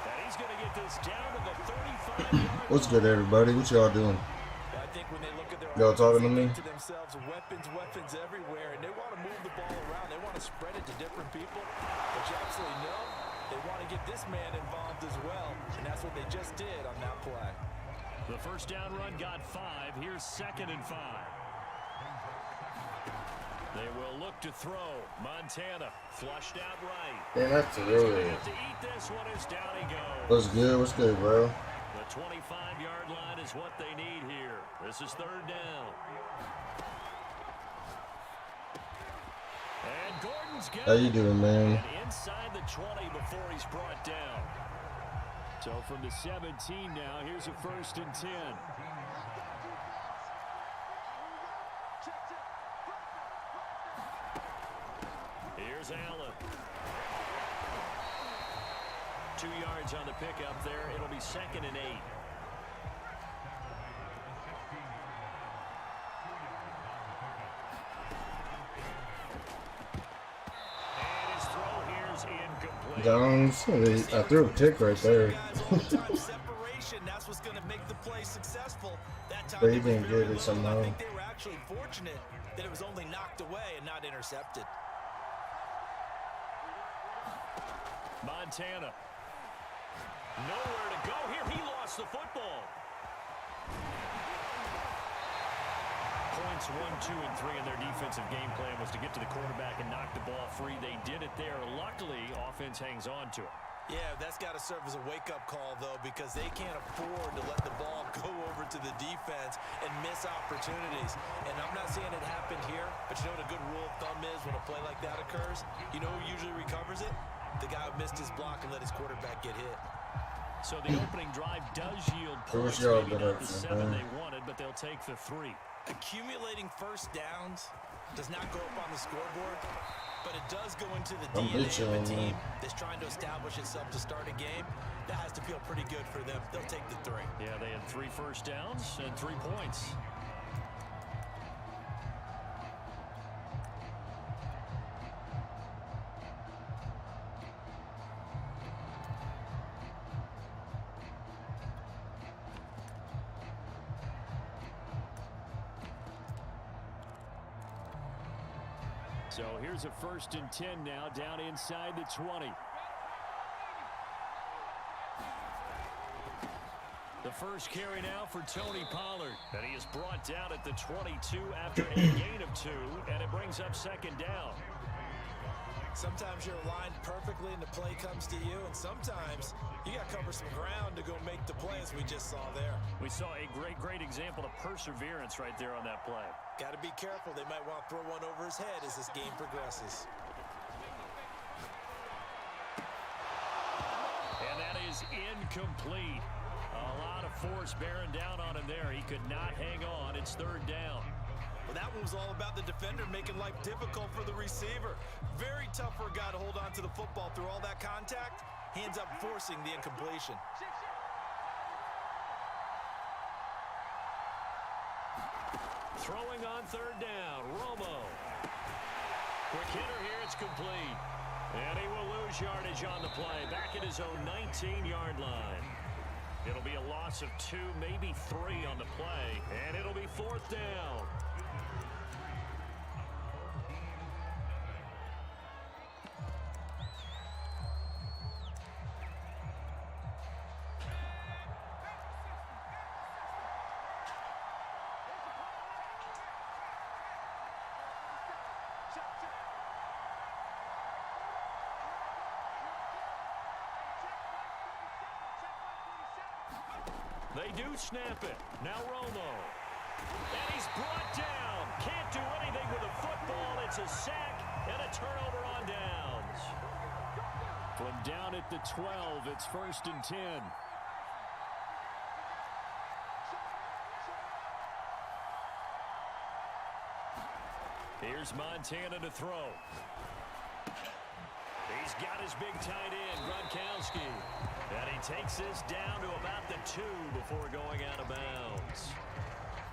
And he's going to get this down to the 35-yard line. What's good, everybody? What y'all doing? I think when they look at their Y'all talking to me? to themselves, weapons everywhere, and they want to move the ball around. They want to spread it to different people. But you absolutely know they want to get this man involved as well, and that's what they just did on that play. The first down run got 5. Here's 2nd and 5. They will look to throw. Montana flushed out right. Man, that's He's really. going to have to eat this one as down he goes. What's good? What's good, bro? The 25-yard line is what they need here. This is 3rd down. And Gordon's got How you doing, man? And inside the 20 before he's brought down. So from the 17 now, here's a 1st and 10. Here's Allen. 2 yards on the pickup there. It'll be 2nd and 8. And his throw here's incomplete. Jones, I threw a pick right there. That's what's going to make the play successful. That time But he didn't get it somehow. I think they were actually fortunate that it was only knocked away and not intercepted. Montana. Nowhere to go here. He lost the football. Points 1, 2, and 3 in their defensive game plan was to get to the quarterback and knock the ball free. They did it there. Luckily, offense hangs on to it. Yeah, that's got to serve as a wake-up call, though, because they can't afford to let the ball go over to the defense and miss opportunities. And I'm not saying it happened here, but you know what a good rule of thumb is when a play like that occurs? You know who usually recovers it? The guy who missed his block and let his quarterback get hit. So the opening drive does yield Where's points. y'all Maybe been not up the to, 7 man? they wanted, but they'll take the 3. Accumulating first downs does not go up on the scoreboard, but it does go into the I'm DNA bitching of a on team that. that's trying to establish itself to start a game. That has to feel pretty good for them. They'll take the 3. Yeah, they had 3 first downs and 3 points. So here's a 1st and 10 now, down inside the 20. The first carry now for Tony Pollard. And he is brought down at the 22 after a gain of 2, and it brings up 2nd down. Sometimes you're aligned perfectly and the play comes to you, and sometimes you got to cover some ground to go make the play, as we just saw there. We saw a great example of perseverance right there on that play. Got to be careful. They might want to throw one over his head as this game progresses. And that is incomplete. A lot of force bearing down on him there. He could not hang on. It's 3rd down. Well, that one was all about the defender making life difficult for the receiver. Very tough for a guy to hold on to the football through all that contact. He ends up forcing the incompletion. Throwing on 3rd down, Romo. Quick hitter here, it's complete. And he will lose yardage on the play, back at his own 19-yard line. It'll be a loss of 2, maybe 3 on the play, and it'll be 4th down. They do snap it. Now Romo. And he's brought down. Can't do anything with a football. It's a sack and a turnover on downs. From down at the 12, it's 1st and 10. Here's Montana to throw. He's got his big tight end, Gronkowski. And he takes this down to about the 2 before going out of bounds.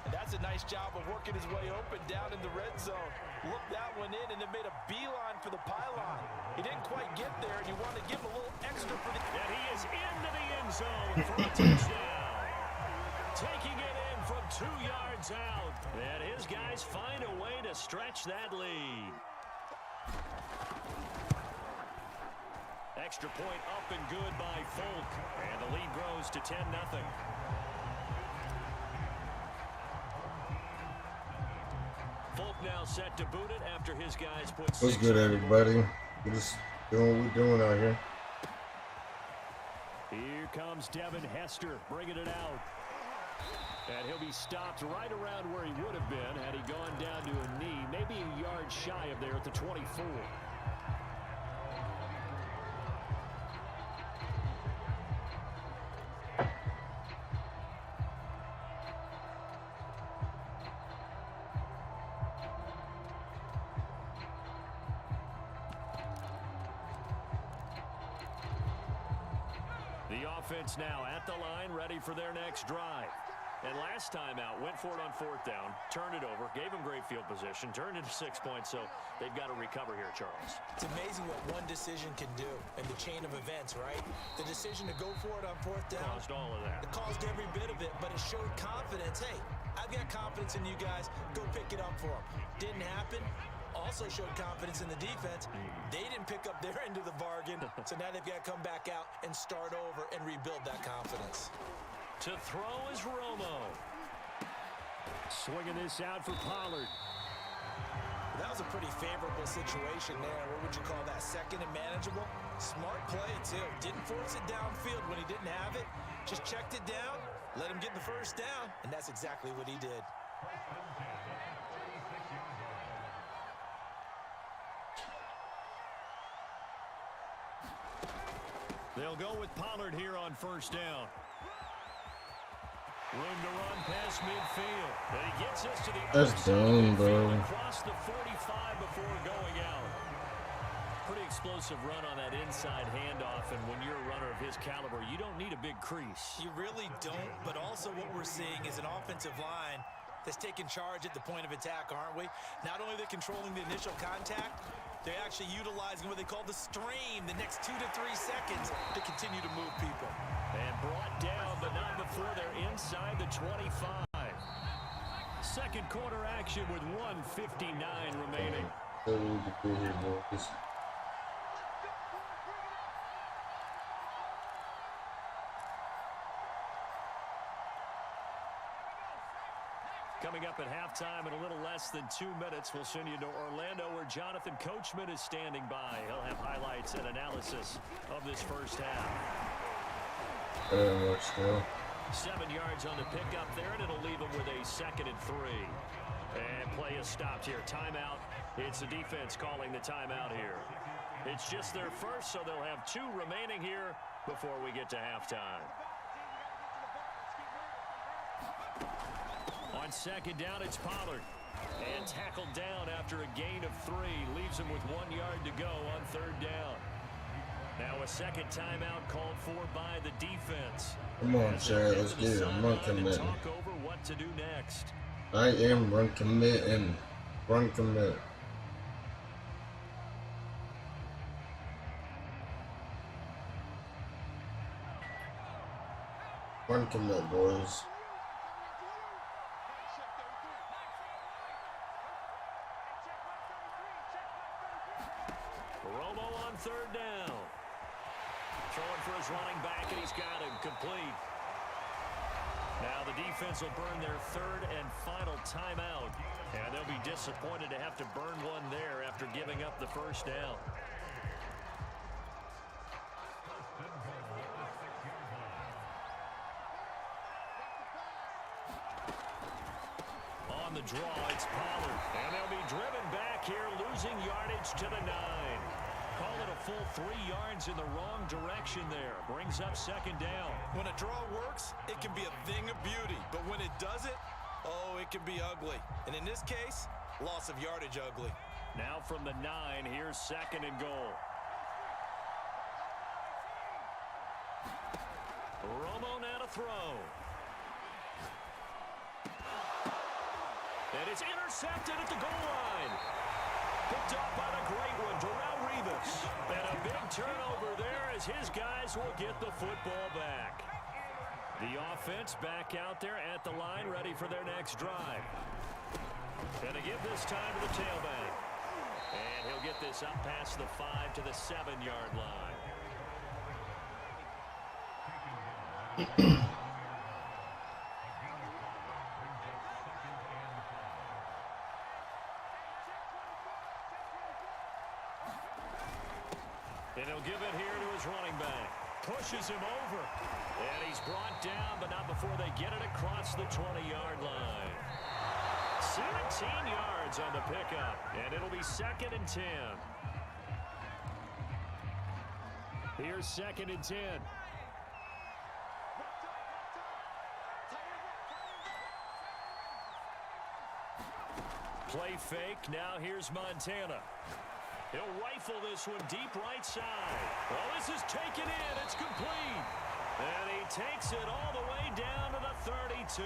And that's a nice job of working his way open down in the red zone. Looked that one in and then made a beeline for the pylon. He didn't quite get there, and you want to give him a little extra for the... And he is into the end zone for a touchdown. Taking it in from 2 yards out. And his guys find a way to stretch that lead. Extra point up and good by Folk. And the lead grows to 10-0. Folk now set to boot it after his guys put... What's good, everybody? We're just doing what we're doing out here. Here comes Devin Hester bringing it out. And he'll be stopped right around where he would have been had he gone down to a knee, maybe a yard shy of there at the 24. The offense now at the line, ready for their next drive. And last time out, went for it on 4th down, turned it over, gave him great field position, turned it to 6 points, so they've got to recover here, Charles. It's amazing what one decision can do in the chain of events, right? The decision to go for it on 4th down. Caused all of that. It caused every bit of it, but it showed confidence. Hey, I've got confidence in you guys. Go pick it up for them. Didn't happen. Also showed confidence in the defense. They didn't pick up their end of the bargain, so now they've got to come back out and start over and rebuild that confidence. To throw is Romo. Swinging this out for Pollard. That was a pretty favorable situation there. What would you call that? Second and manageable? Smart play, too. Didn't force it downfield when he didn't have it. Just checked it down, let him get the first down, and that's exactly what he did. They'll go with Pollard here on 1st down. Room to run past midfield. And he gets us to the That's dumb, bro. Across the 45 before going out. Pretty explosive run on that inside handoff, and when you're a runner of his caliber, you don't need a big crease. You really don't, but also what we're seeing is an offensive line that's taking charge at the point of attack, aren't we? Not only are they controlling the initial contact, they're actually utilizing what they call the stream, the next 2 to 3 seconds to continue to move people. And brought down, but not before they're inside the 25. Second quarter action with 1:59 remaining. Coming up at halftime in a little less than 2 minutes, we'll send you to Orlando where Jonathan Coachman is standing by. He'll have highlights and analysis of this first half. 7 yards on the pickup there, and it'll leave him with a 2nd and 3. And play is stopped here. Timeout. It's the defense calling the timeout here. It's just their first, so they'll have 2 remaining here before we get to halftime. On 2nd down, it's Pollard. And tackled down after a gain of 3. Leaves him with 1 yard to go on 3rd down. Now a second timeout called for by the defense. Come on, Chad, let's get it. I'm run committing. Talk over what to do next. I am run committing. Run commit. Run commit, boys. Romo on third down. Throwing for his running back, and he's got him complete. Now the defense will burn their third and final timeout. And they'll be disappointed to have to burn one there after giving up the first down. On the draw, it's Pollard. And they'll be driven back here, losing yardage to the 9. Call it a full 3 yards in the wrong direction there. Brings up second down. When a draw works, it can be a thing of beauty. But when it doesn't, oh, it can be ugly. And in this case, loss of yardage ugly. Now from the 9, here's second and goal. Romo now to throw. And it's intercepted at the goal line. Picked off by the great one, Darrelle Revis. And a big turnover there as his guys will get the football back. The offense back out there at the line, ready for their next drive. And they give this time to the tailback. And he'll get this up past the 5 to the 7-yard line. And he'll give it here to his running back. Pushes him over. And he's brought down, but not before they get it across the 20-yard line. 17 yards on the pickup. And it'll be second and 10. Here's second and 10. Play fake. Now here's Montana. He'll rifle this one deep right side. Well, this is taken in. It's complete. And he takes it all the way down to the 32.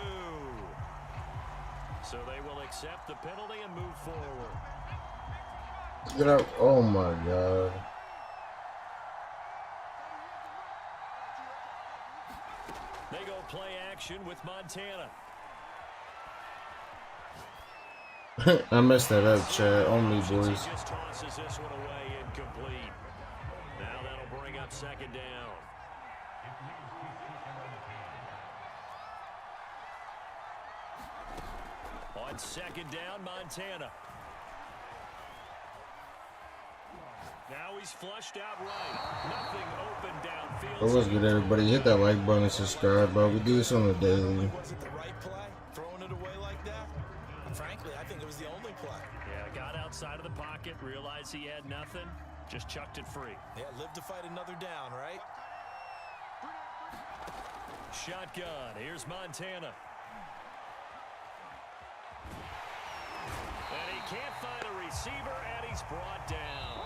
So they will accept the penalty and move forward. Get up. Oh, my God. They go play action with Montana. I messed that up, Chad. Only boys. He just tosses this one away incomplete. Now that'll bring up second down. On second down, Montana. Now he's flushed out right. Nothing open downfield. Well, what's good, everybody? Hit that like button and subscribe, bro. We do this on the daily. Was it the right play? Throwing it away like that? Frankly, I think it was the only play. Yeah, got outside of the pocket, realized he had nothing, just chucked it free. Yeah, live to fight another down, right? Shotgun. Here's Montana. And he can't find a receiver, and he's brought down.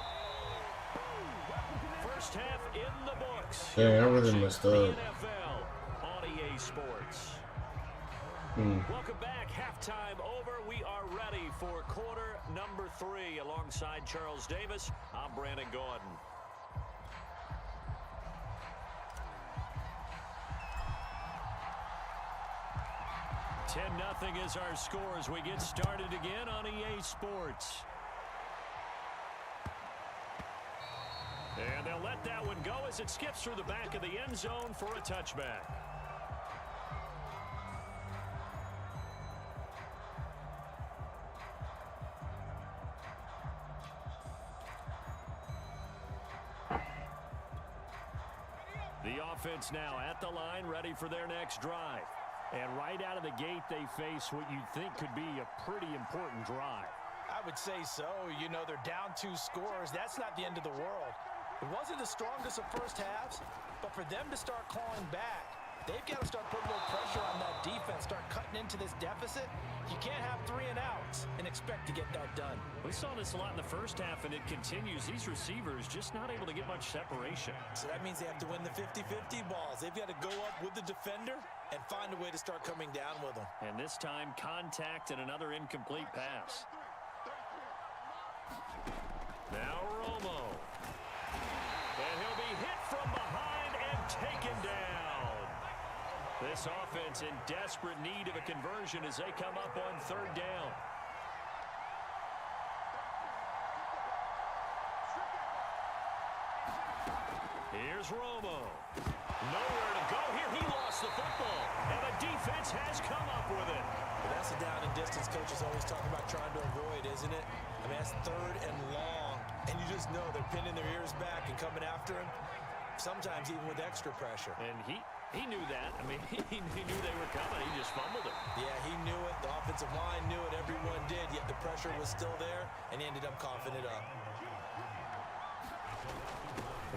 First half in the books. Dang, I really messed up. NFL on EA Sports. Welcome back. Halftime over. We are ready for quarter number 3. Alongside Charles Davis, I'm Brandon Gordon. $10-0 is our score as we get started again on EA Sports. And they'll let that one go as it skips through the back of the end zone for a touchback. The offense now at the line, ready for their next drive. And right out of the gate, they face what you'd think could be a pretty important drive. I would say so. You know, they're down 2 scores. That's not the end of the world. It wasn't the strongest of first halves, but for them to start clawing back, they've got to start putting a little pressure on that defense, start cutting into this deficit. You can't have 3 and outs and expect to get that done. We saw this a lot in the first half, and it continues. These receivers just not able to get much separation. So that means they have to win the 50-50 balls. They've got to go up with the defender and find a way to start coming down with them. And this time, contact and another incomplete pass. Now Romo. And he'll be hit from behind and taken down. This this offense in desperate need of a conversion as they come up on 3rd down. Here's Romo. Nowhere to go here. He lost the football, and the defense has come up with it. But that's a down and distance coaches always talk about trying to avoid, isn't it? I mean, that's 3rd and long, and you just know they're pinning their ears back and coming after him, sometimes even with extra pressure. And he knew that. I mean, he knew they were coming. He just fumbled it. Yeah, he knew it. The offensive line knew it. Everyone did, yet the pressure was still there, and he ended up coughing it up.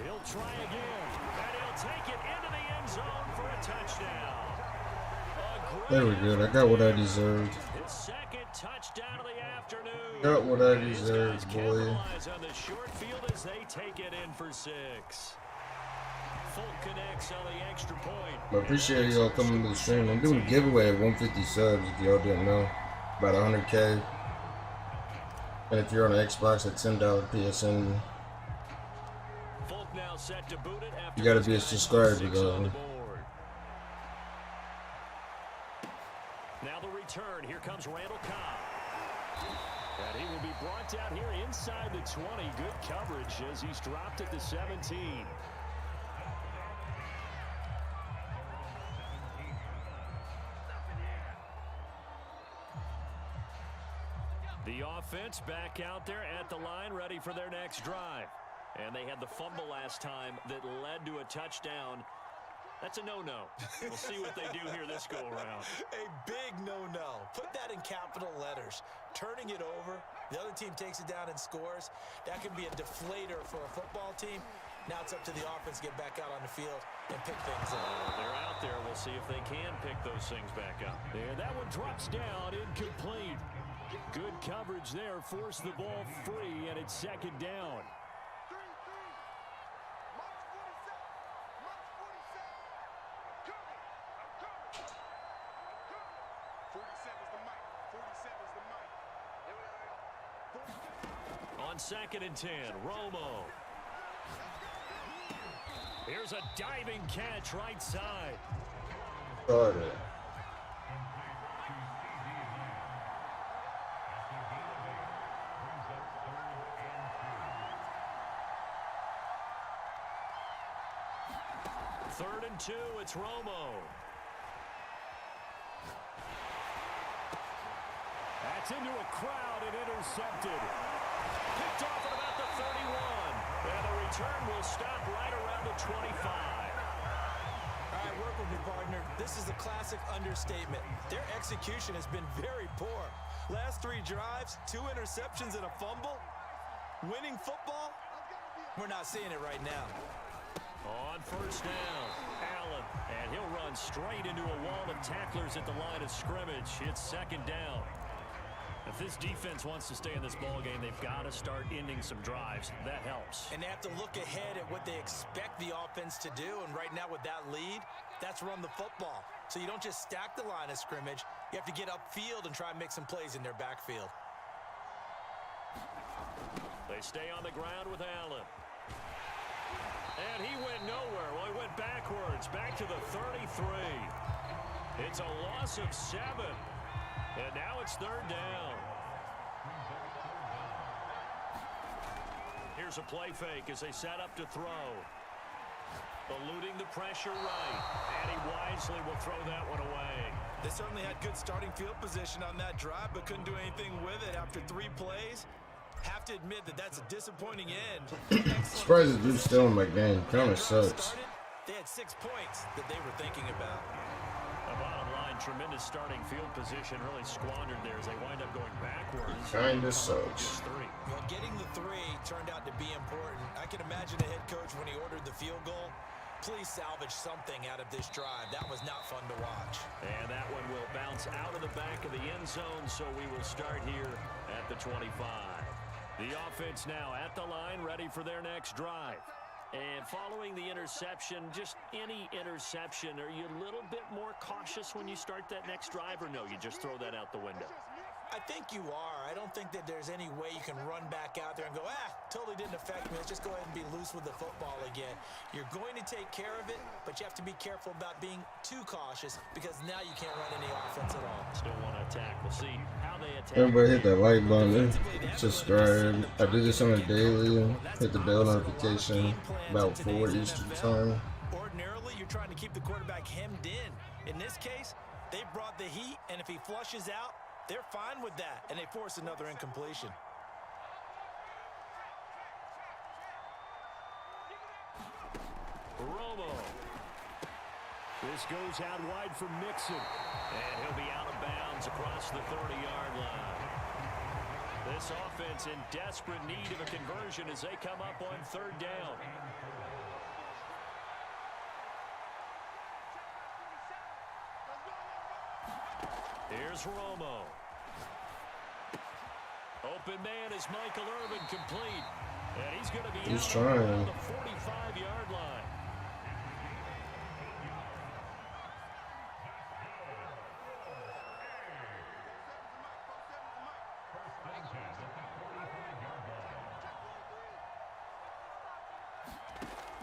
He'll try again, and he'll take it into the end zone for a touchdown. Very good. I got what I deserved. His 2nd touchdown of the afternoon. Got what I deserved, boy. Capitalize on the short field as they take it in for 6. Full connects on the extra point. I appreciate y'all coming to the stream. I'm doing a giveaway at 150 subs if y'all didn't know. About 100K. And if you're on an Xbox at $10 PSN. Now set to boot it after You gotta be a subscriber though. Now the return. Here comes Randall Cobb. And he will be brought down here inside the 20. Good coverage as he's dropped at the 17. The offense back out there at the line, ready for their next drive. And they had the fumble last time that led to a touchdown. That's a no-no. We'll see what they do here this go-around. A big no-no. Put that in capital letters. Turning it over, the other team takes it down and scores. That can be a deflator for a football team. Now it's up to the offense to get back out on the field and pick things up. They're out there. We'll see if they can pick those things back up. And that one drops down, incomplete. Good coverage there. Force the ball free, and it's 2nd down. On 2nd and 10, Romo. Here's a diving catch right side. Started. Third and 2, it's Romo. That's into a crowd and intercepted. Picked off at about the 31. And the return will stop right around the 25. All right, work with me, partner. This is a classic understatement. Their execution has been very poor. Last 3 drives, 2 interceptions and a fumble. Winning football? We're not seeing it right now. On 1st down, Allen. And he'll run straight into a wall of tacklers at the line of scrimmage. It's 2nd down. If this defense wants to stay in this ballgame, they've got to start ending some drives. That helps. And they have to look ahead at what they expect the offense to do. And right now with that lead, that's run the football. So you don't just stack the line of scrimmage. You have to get upfield and try and make some plays in their backfield. They stay on the ground with Allen. And he went nowhere. Well, he went backwards, back to the 33. It's a loss of 7. And now it's 3rd down. Here's a play fake as they set up to throw. Eluding the pressure right. And he wisely will throw that one away. They certainly had good starting field position on that drive, but couldn't do anything with it after 3 plays. Have to admit that that's a disappointing end. Surprised the dude's still in my game. Kind of sucks. They had 6 points that they were thinking about. The bottom line, tremendous starting field position, really squandered there as they wind up going backwards. Kinda sucks. Just 3. Well, getting the 3 turned out to be important. I can imagine the head coach when he ordered the field goal. Please salvage something out of this drive. That was not fun to watch. And that one will bounce out of the back of the end zone, so we will start here at the 25. The offense now at the line, ready for their next drive. And following the interception, just any interception, are you a little bit more cautious when you start that next drive, or no, you just throw that out the window? I think you are. I don't think that there's any way you can run back out there and go, totally didn't affect me. Let's just go ahead and be loose with the football again. You're going to take care of it, but you have to be careful about being too cautious because now you can't run any offense at all. Still want to attack. We'll see how they attack. Everybody hit that like button, subscribe. I do this on a daily. Hit the bell notification about 4 Eastern time. Ordinarily, you're trying to keep the quarterback hemmed in. In this case, they brought the heat, and if he flushes out, they're fine with that, and they force another incompletion. Romo. This goes out wide for Mixon. And he'll be out of bounds across the 30-yard line. This offense in desperate need of a conversion as they come up on 3rd down. Here's Romo. Open man is Michael Irvin, complete. And he's going to be out on the 45-yard line.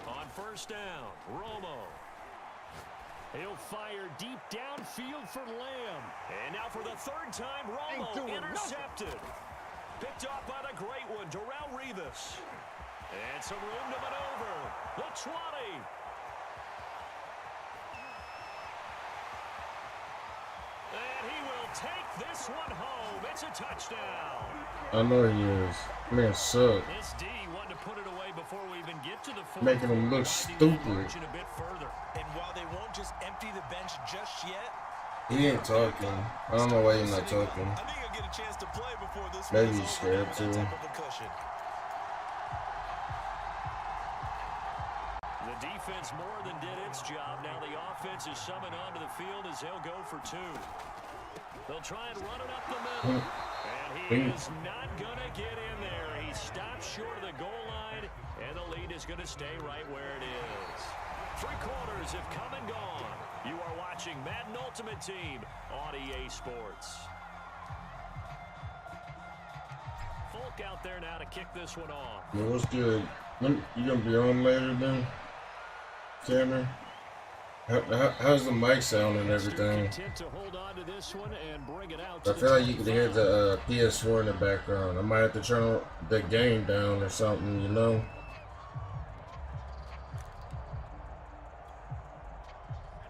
On 1st down, Romo. He'll fire deep downfield for Lamb. And now for the 3rd time, Romo intercepted. Picked off by the great one, Darrelle Revis. And some room to maneuver. The 20. And he will take this one home. It's a touchdown. I know he is. Man, suck. This D wanted to put it away before we even get to the 4th. Making him look stupid. A bit further. And while they won't just empty the bench just yet, He ain't talking. I don't know why he's not talking. I think he'll get a chance to play before this. Maybe he's scared too. The defense more than did its job. Now the offense is summoned onto the field as they'll go for 2. They'll try and run it up the middle. And he is not going to get in there. He stops short of the goal line, and the lead is going to stay right where it is. 3 quarters have come and gone. You are watching Madden Ultimate Team on EA Sports. Folk out there now to kick this one off. Yeah, what's good? You gonna be on later then, Cameron? How's the mic sound and everything? I feel like you could hear the PS4 in the background. I might have to turn the game down or something, you know?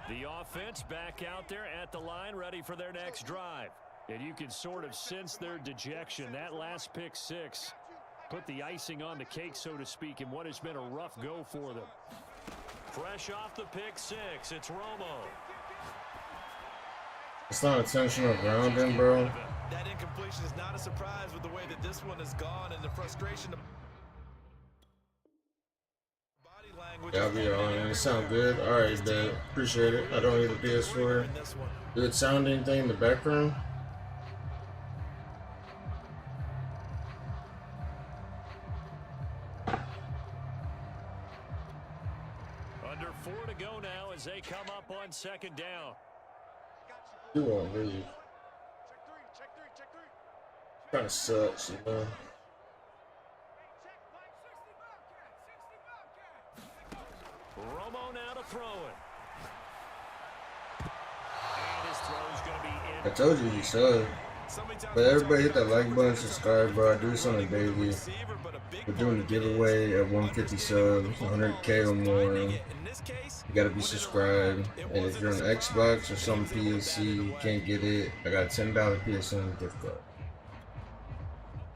The offense back out there at the line, ready for their next drive. And you can sort of sense their dejection. That last pick 6 put the icing on the cake, so to speak, in what has been a rough go for them. Fresh off the pick 6, it's Romo. It's not intentional grounding, bro. That incompletion is not a surprise with the way that this one has gone and the frustration. Y'all be on it. It sound good. Alright, Dad. Appreciate it. I don't need the PS4. Did it sound anything in the background? Under 4 to go now as they come up on 2nd down. You won't leave. Kind of sucks, you know. Romo now to throw it. And his throw's going to be in. I told you suck. But everybody hit that like button, subscribe, bro. I do this on a daily. We're doing a giveaway at 150 subs, 100K or more. You gotta be subscribed. And if you're on Xbox or some PC, you can't get it, I got a $10 PSN gift card.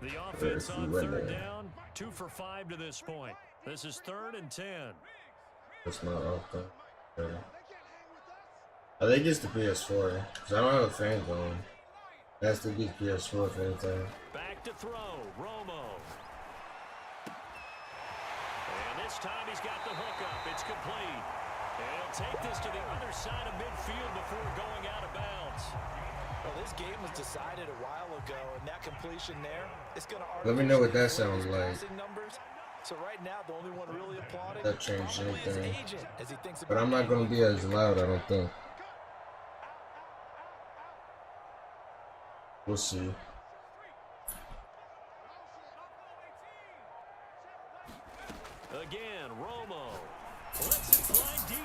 The offense on 3rd down, 2 for 5 to this point. This is 3rd and 10. That's my offense. Yeah. I think it's the PS4, because I don't have a fan going. It has to be PS4 if anything. Back to throw, Romo. And this time he's got the hook up. It's complete. And he'll take this to the other side of midfield before going out of bounds. Well, this game was decided a while ago, and that completion there, it's going to. Let me know what that sounds like. So right now, the only one really applauding. That changed anything. But I'm not going to be as loud, I don't think. We'll see.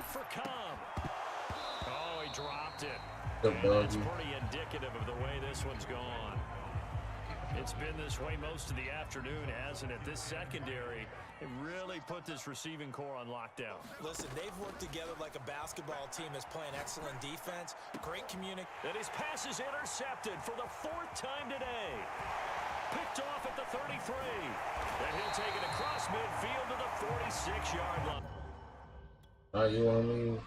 for Cobb. Oh, he dropped it. The And that's pretty indicative of the way this one's gone. It's been this way most of the afternoon, hasn't it? This secondary, it really put this receiving core on lockdown. Listen, they've worked together like a basketball team that's playing excellent defense. Great communication. And his pass is intercepted for the 4th time today. Picked off at the 33. And he'll take it across midfield to the 46-yard line. All right, you want me?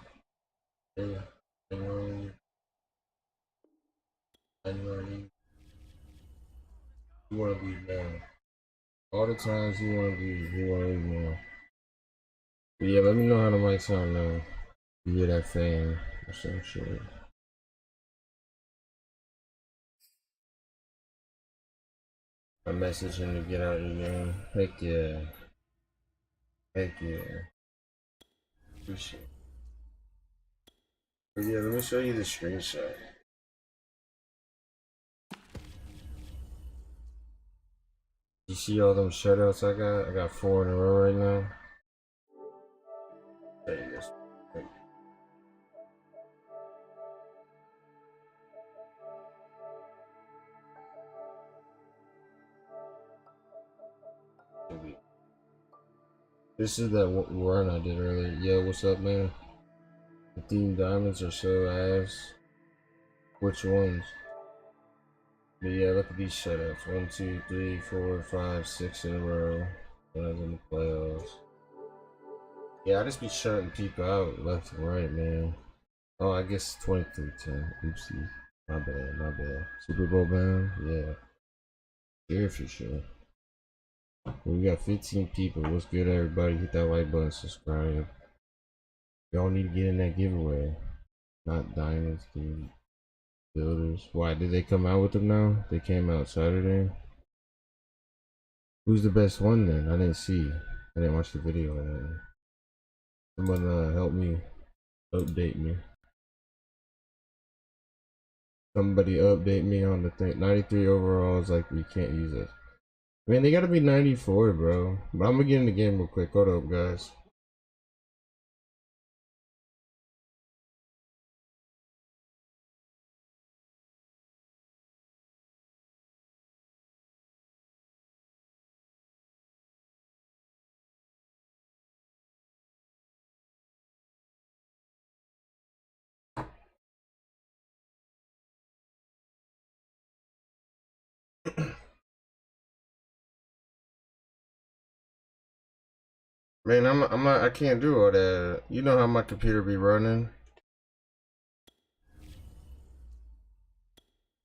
Yeah. You want to be now. All the times you want to be now. But yeah, let me know how the mic sound now. You hear that fan or some shit. I message him to get out of the game. Heck yeah. Heck yeah. Appreciate it. But yeah, let me show you the screenshot. You see all them shutouts I got? I got 4 in a row right now. Show you this. This is that run I did earlier. Yo, what's up, man? 15 diamonds or so ass. Which ones? But yeah, look at these shutouts. 1, 2, 3, 4, 5, 6 in a row. When I was in the playoffs. Yeah, I just be shutting people out left and right, man. Oh, I guess 23-10. Oopsie. My bad. Super Bowl bound? Yeah. Sure, for sure. We got 15 people. What's good, everybody? Hit that like button, subscribe. Y'all need to get in that giveaway. Not diamonds, dude. Builders. Why did they come out with them now? They came out Saturday. Who's the best one then? I didn't see. I didn't watch the video. Someone help me. Update me. Somebody update me on the thing. 93 overall is like we can't use it. Man, they gotta be 94, bro. But I'm gonna get in the game real quick. Hold up, guys. Man, I can't do all that. You know how my computer be running.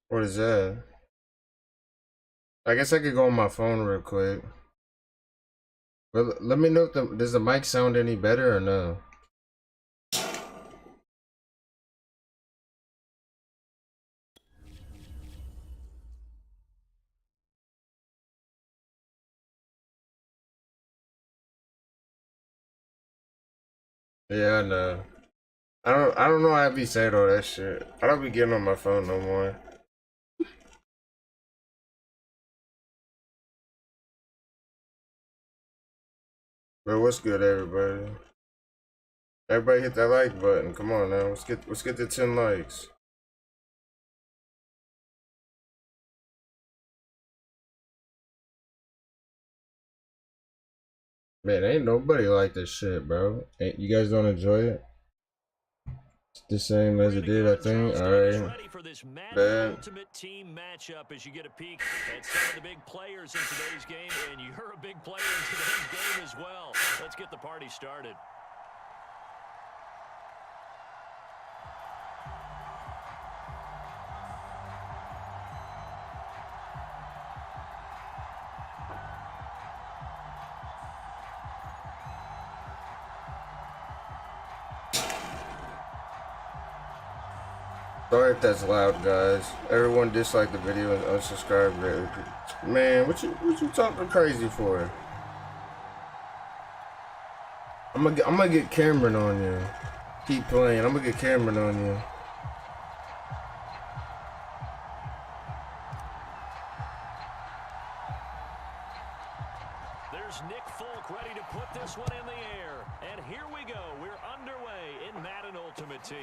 What is that? I guess I could go on my phone real quick. But let me know if does the mic sound any better or no? Yeah, I know. I don't know how I be saying all that shit. I don't be getting on my phone no more. But what's good, everybody? Everybody hit that like button. Come on now. Let's get to 10 likes. Man, ain't nobody like this shit, bro. You guys don't enjoy it? It's the same as it did, I think. Alright. Ready for this Madden Bad. Ultimate Team matchup as you get a peek at some of the big players in today's game, and you're a big player in today's game as well. Let's get the party started. Sorry if that's loud, guys. Everyone dislike the video and unsubscribe. Man, what you talking crazy for? I'm gonna get Cameron on you. Keep playing. I'm gonna get Cameron on you. There's Nick Folk ready to put this one in the air. And here we go. We're underway in Ultimate Team.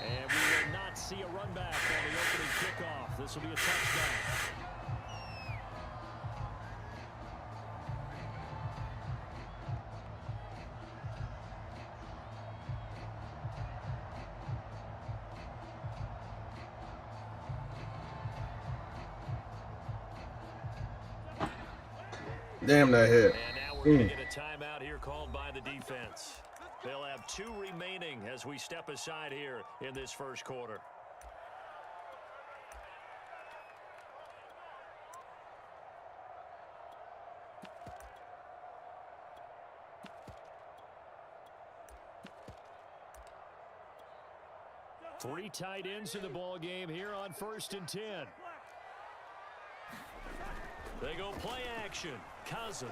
And we will not see a run back on the opening kickoff. This will be a touchdown. Damn, that hit. And now we're going to get a timeout here called by the defense. They'll have 2 remaining as we step aside here in this first quarter. Three tight ends in the ball game here on 1st and 10. They go play action. Cousins.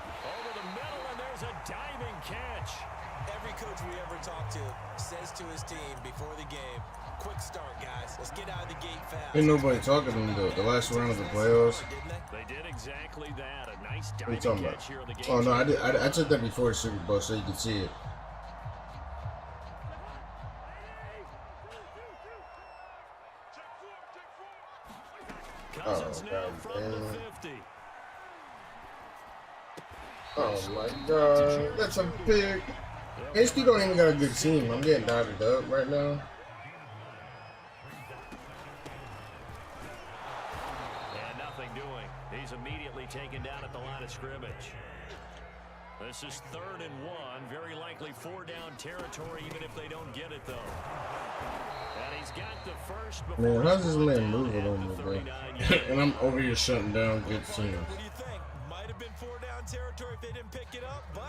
Over the middle, and there's a diving catch. Every coach we ever talk to says to his team before the game, quick start, guys. Let's get out of the gate fast. Ain't nobody talking to me, though. The last round of the playoffs. They did exactly that. A nice What are you diving talking catch about? here on the game. Oh, no, I took that before the Super Bowl so you could see it. Cousins now God from the damn. 50. Oh my God, that's a big. H2 don't even got a good team. I'm getting dotted up right now. And nothing doing. He's immediately taken down at the line of scrimmage. This is 3rd and 1. Very likely 4-down territory, even if they don't get it, though. And he's got the first. Man, how's this man moving on me, bro? And I'm over here shutting down good teams. What do you think? Might have been 4-down territory if they didn't pick it up, but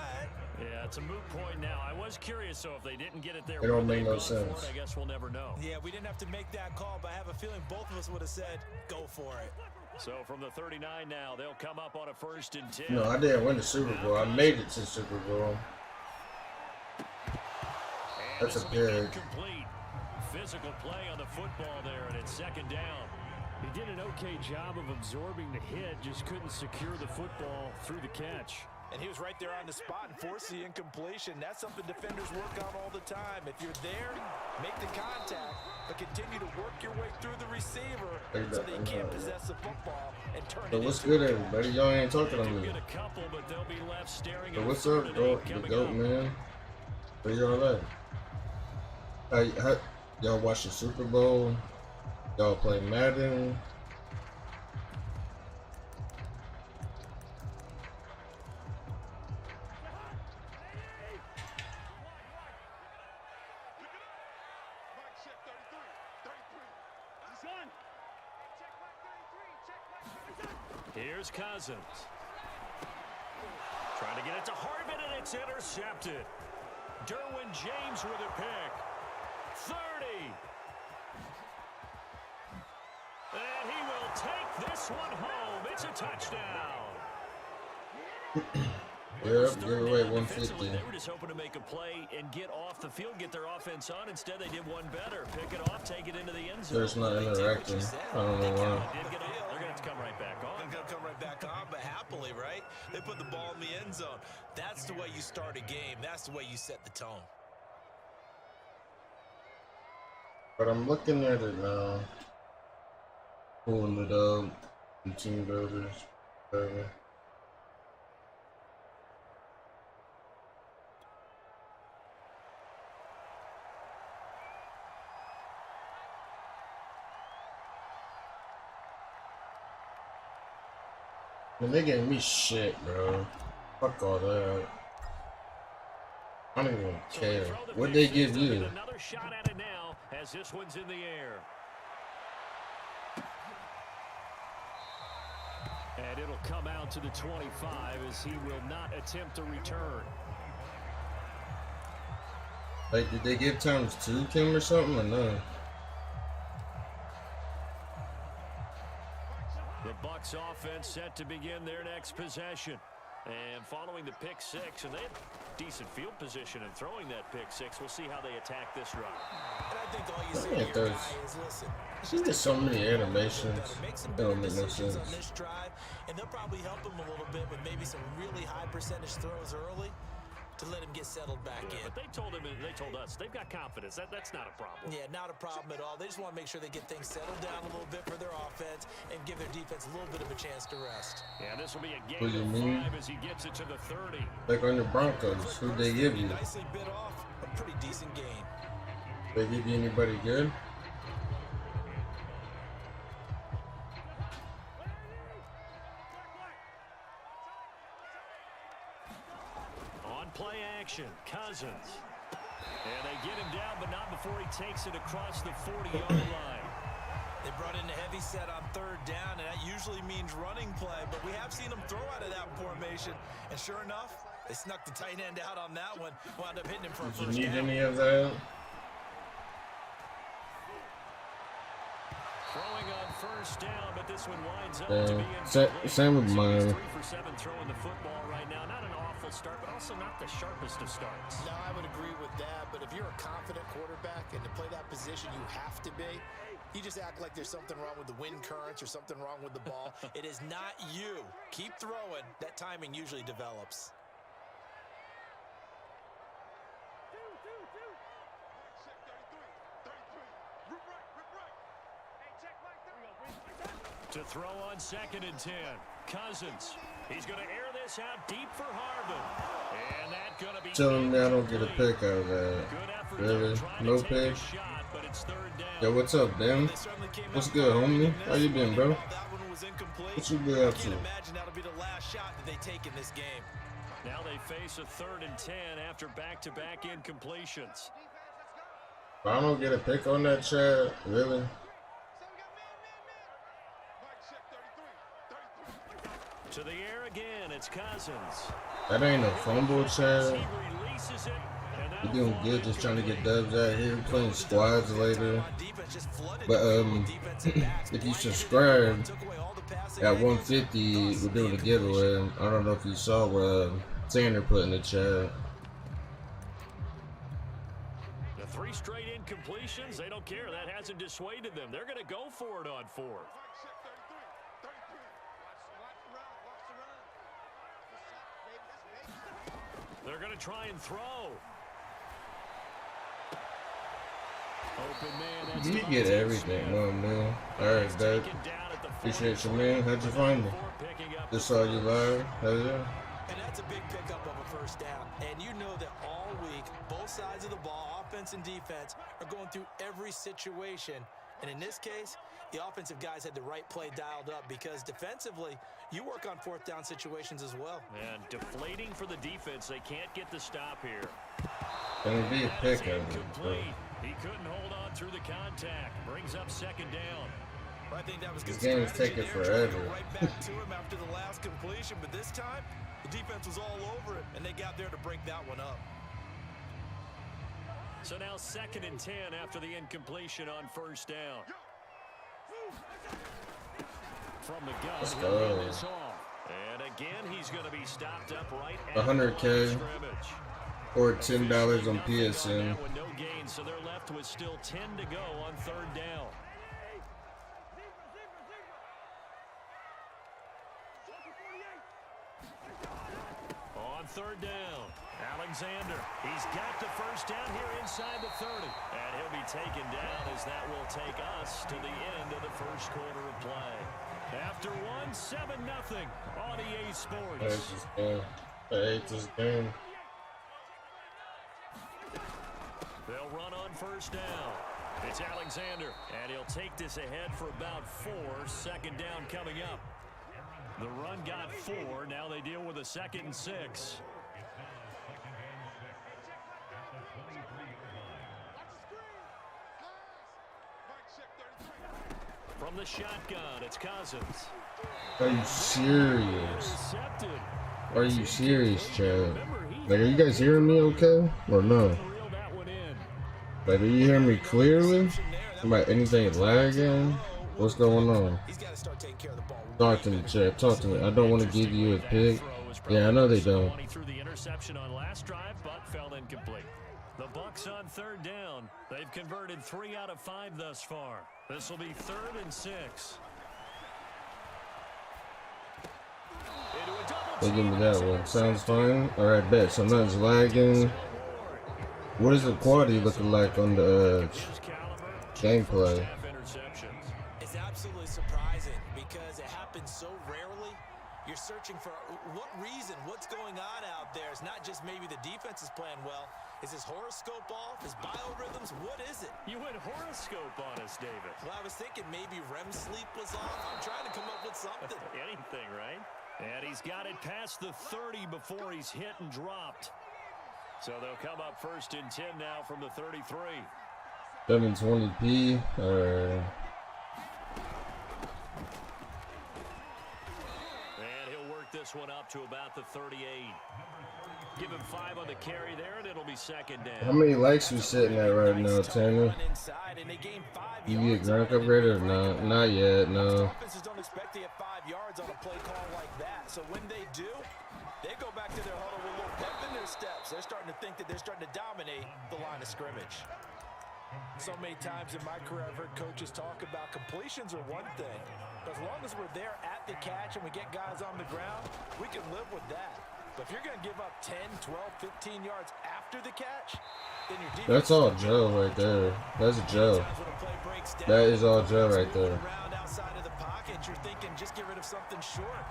Yeah, it's a moot point now. I was curious, so if they didn't get it there, It don't would they make no have gone for sense. it? I guess we'll never know. yeah, we didn't have to make that call, but I have a feeling both of us would have said, go for it. So from the 39 now, they'll come up on a 1st and 10. No, I didn't win the Super Bowl. I made it to the Super Bowl. And That's this a will be big. incomplete. Physical play on the football there, and it's 2nd down. He did an okay job of absorbing the hit, just couldn't secure the football through the catch. And he was right there on the spot and forced the incompletion. That's something defenders work on all the time. If you're there, make the contact, but continue to work your way through the receiver so that you can't possess the football and turn So it what's into good, everybody? Y'all ain't talking to They'll me. get a couple, but they'll be left staring So at what's a up, 3rd and bro? 8 The coming GOAT, up. man? Where y'all at? Hey, y'all watch the Super Bowl? Y'all play Madden? Here's Cousins. Trying to get it to Harvin, and it's intercepted. Derwin James with a pick. 30. And he will take this one home. It's a touchdown. Yep, give away Defensively, 150. they were just hoping to make a play and get off the field, get their offense on. Instead, they did one better. Pick it off, take it into the end zone. There's not interacting. I don't know why. Did get off. They're going to have to come right back on. They're going to come right back on, but happily, right? They put the ball in the end zone. That's the way you start a game. That's the way you set the tone. But I'm looking at it now. Pulling it up. And team builders. Whatever. Man, they giving me shit, bro. Fuck all that. I don't even care. What'd they give you? Another shot at it now as this one's in the air. And it'll come out to the 25 as he will not attempt a return. Like, did they give times 2 Kim or something or no? The Bucs offense set to begin their next possession. And following the pick 6, and they had decent field position in throwing that pick 6. We'll see how they attack this run. And I think all you say to your guy is, listen, There's so many animations. make some They don't better make no decisions sense. on this drive, and they'll probably help him a little bit with maybe some really high percentage throws early. to let him get settled back in. But they told us they've got confidence. That's not a problem. Yeah, not a problem at all. They just want to make sure they get things settled down a little bit for their offense and give their defense a little bit of a chance to rest. Yeah, this will be a game of 5 as he gets it to the 30. Like on the Broncos, who'd they give you? Nicely bit off. A pretty decent game. They give you anybody good? Play action, Cousins. And they get him down, but not before he takes it across the 40-yard line. They brought in a heavy set on 3rd down, and that usually means running play, but we have seen them throw out of that formation, and sure enough, they snuck the tight end out on that one, wound up hitting him for a first down. Did you need any of that? Throwing on 1st down, but this one winds up to be incomplete. Same with mine. 3 for 7 throwing the football right now. Not an awful start, but also not the sharpest of starts. No, I would agree with that, but if you're a confident quarterback and to play that position you have to be, you just act like there's something wrong with the wind currents or something wrong with the ball. It is not you. Keep throwing. That timing usually develops. To throw on 2nd and 10. Cousins. He's going to air this out deep for Harvin. And that's going to be... Tell him I don't get a pick out of that. Really? No pick? Yo, what's up, Dan? What's good, homie? How you been, bro? What you been up to? Now they face a 3rd and 10 after back-to-back incompletions. I don't get a pick on that, Chad. Really? To the air again, it's Cousins. That ain't a fumble, Chad. You're doing good, just trying to get dubs out here, playing squads later. But if you subscribe at 150, we're doing a giveaway. I don't know if you saw what Sander put in the chat. The 3 straight incompletions, they don't care. That hasn't dissuaded them. They're going to go for it on 4th. They're going to try and throw. Open man. You get everything, man. Alright, Dad. Appreciate you, man. How'd you find me? Just saw you live. Hell yeah. And that's a big pickup of a 1st down. And you know that all week, both sides of the ball, offense and defense, are going through every situation. And in this case, the offensive guys had the right play dialed up because defensively, you work on 4th down situations as well. And deflating for the defense. They can't get the stop here. Gonna be a pick of it, bro. He couldn't hold on through the contact. Brings up 2nd down. I think that was this game is taking forever. Right back to him after the last completion, but this time the defense was all over it, and they got there to break that one up. So now 2nd and 10 after the incompletion on 1st down. From the gun, let's he'll go. get this off. And again, he's going to be stopped up right at 100K or $10 on PSN. No gain, so they're left with still 10 to go on 3rd down. On 3rd down, Alexander. He's got the 1st down here inside the 30. And he'll be taken down as that will take us to the end of the 1st quarter of play. After 7-0 on EA Sports. I hate this game. They'll run on 1st down. It's Alexander, and he'll take this ahead for about 4. 2nd down coming up. The run got 4. Now they deal with a 2nd and 6. From the shotgun, it's Cousins. Are you serious? Are you serious, Chad? Like, are you guys hearing me okay? Or no? Like, are you hearing me clearly? About anything lagging? What's going on? Talk to me, Chad. Talk to me. I don't want to give you a pick. Yeah, I know they don't. Threw the interception on last drive, but fell incomplete. The Bucs on 3rd down. They've converted 3 out of 5 thus far. This will be 3rd and 6. They give me that one. Sounds fine. Alright, bet. So nothing's lagging. What is the quality looking like on the gameplay? It's absolutely surprising because it happens so rarely. You're searching for what reason, what's going on out there. It's not just maybe the defense is playing well. Is his horoscope off? His biorhythms? What is it? You went horoscope on us, David. Well, I was thinking maybe REM sleep was off. I'm trying to come up with something. Anything, right? And he's got it past the 30 before he's hit and dropped. So they'll come up 1st and 10 now from the 33. 720p. And he'll work this one up to about the 38. Give him 5 on the carry there, and it'll be 2nd down. How many likes we sitting at right now, Tanner? You get rank upgraded or not? Not yet, no. Offenses don't expect to get 5 yards on a play call like that. So when they do, they go back to their huddle with a little pep in their steps. They're starting to think that they're starting to dominate the line of scrimmage. So many times in my career, I've heard coaches talk about completions are one thing. But as long as we're there at the catch and we get guys on the ground, we can live with that. But if you're going to give up 10, 12, 15 yards after the catch, then your defense... That's all Joe right there. That's Joe. That is all Joe right there. Outside of the pocket, you're thinking just get rid of something short.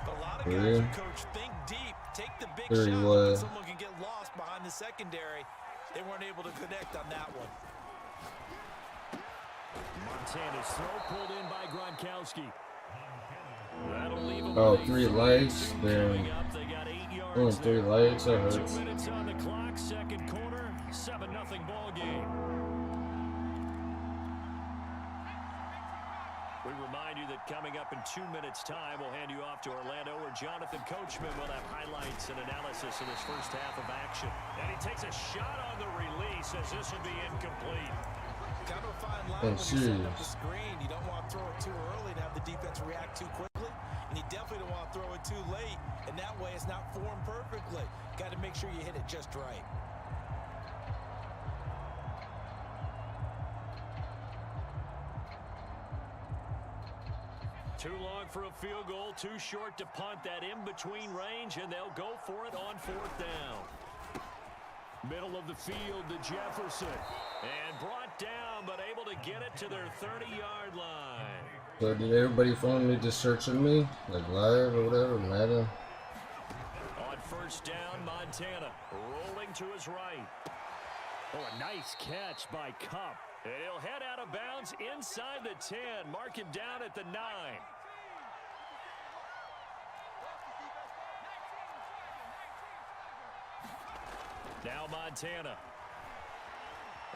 But a lot of guys who coach think deep, take the big shot, but someone can get lost behind the secondary. They weren't able to connect on that one. Montana's throw pulled in by Gronkowski. Oh, 3 lights. Damn. Only 3 lights. That hurts. 2 minutes on the clock, 2nd quarter, 7-0 ball game. We remind you that coming up in 2 minutes' time, we'll hand you off to Orlando, where Jonathan Coachman will have highlights and analysis of this first half of action. And he takes a shot on the release as this will be incomplete. Kind of a fine line when you set up the screen. You don't want to throw it too early and have the defense react too quickly. And you definitely don't want to throw it too late. And that way it's not formed perfectly. Got to make sure you hit it just right. Too long for a field goal, too short to punt. That in-between range, and they'll go for it on 4th down. Middle of the field to Jefferson. And brought down, but able to get it to their 30-yard line. So did everybody follow me just searching me? Like live or whatever, Madden? On 1st down, Montana rolling to his right. Oh, a nice catch by Cup. And he'll head out of bounds inside the 10. Mark him down at the 9. Now Montana.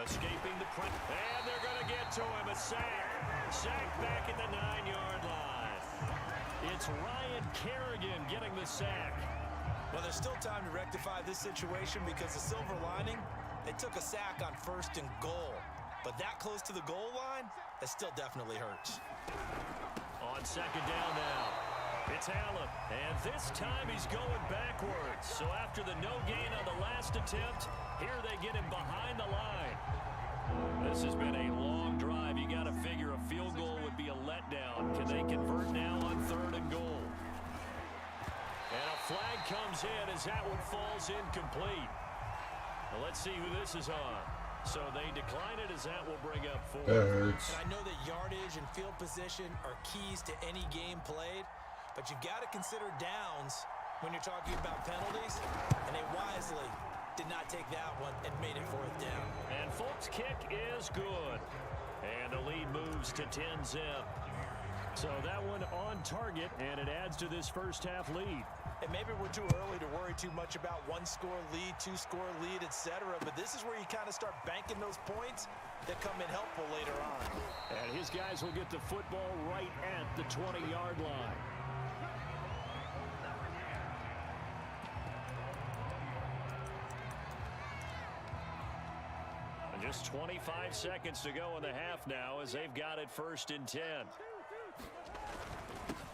Escaping the press. And they're going to get to him. A sack. Sack back at the 9-yard line. It's Ryan Kerrigan getting the sack. Well, there's still time to rectify this situation because the silver lining, they took a sack on 1st and goal. But that close to the goal line, that still definitely hurts. On 2nd down now. It's Allen, and this time he's going backwards. So after the no gain on the last attempt, here they get him behind the line. This has been a long drive. You got to figure a field goal would be a letdown. Can they convert now on 3rd and goal? And a flag comes in as that one falls incomplete. Well, let's see who this is on. So they decline it as that will bring up 4th. That hurts. And I know that yardage and field position are keys to any game played. But you've got to consider downs when you're talking about penalties, and they wisely did not take that one and made it 4th down. And Folk's kick is good. And the lead moves to 10-zip. So that one on target, and it adds to this first half lead. And maybe we're too early to worry too much about 1-score lead, 2-score lead, etc. But this is where you kind of start banking those points that come in helpful later on. And his guys will get the football right at the 20-yard line. Just 25 seconds to go in the half now as they've got it 1st and 10.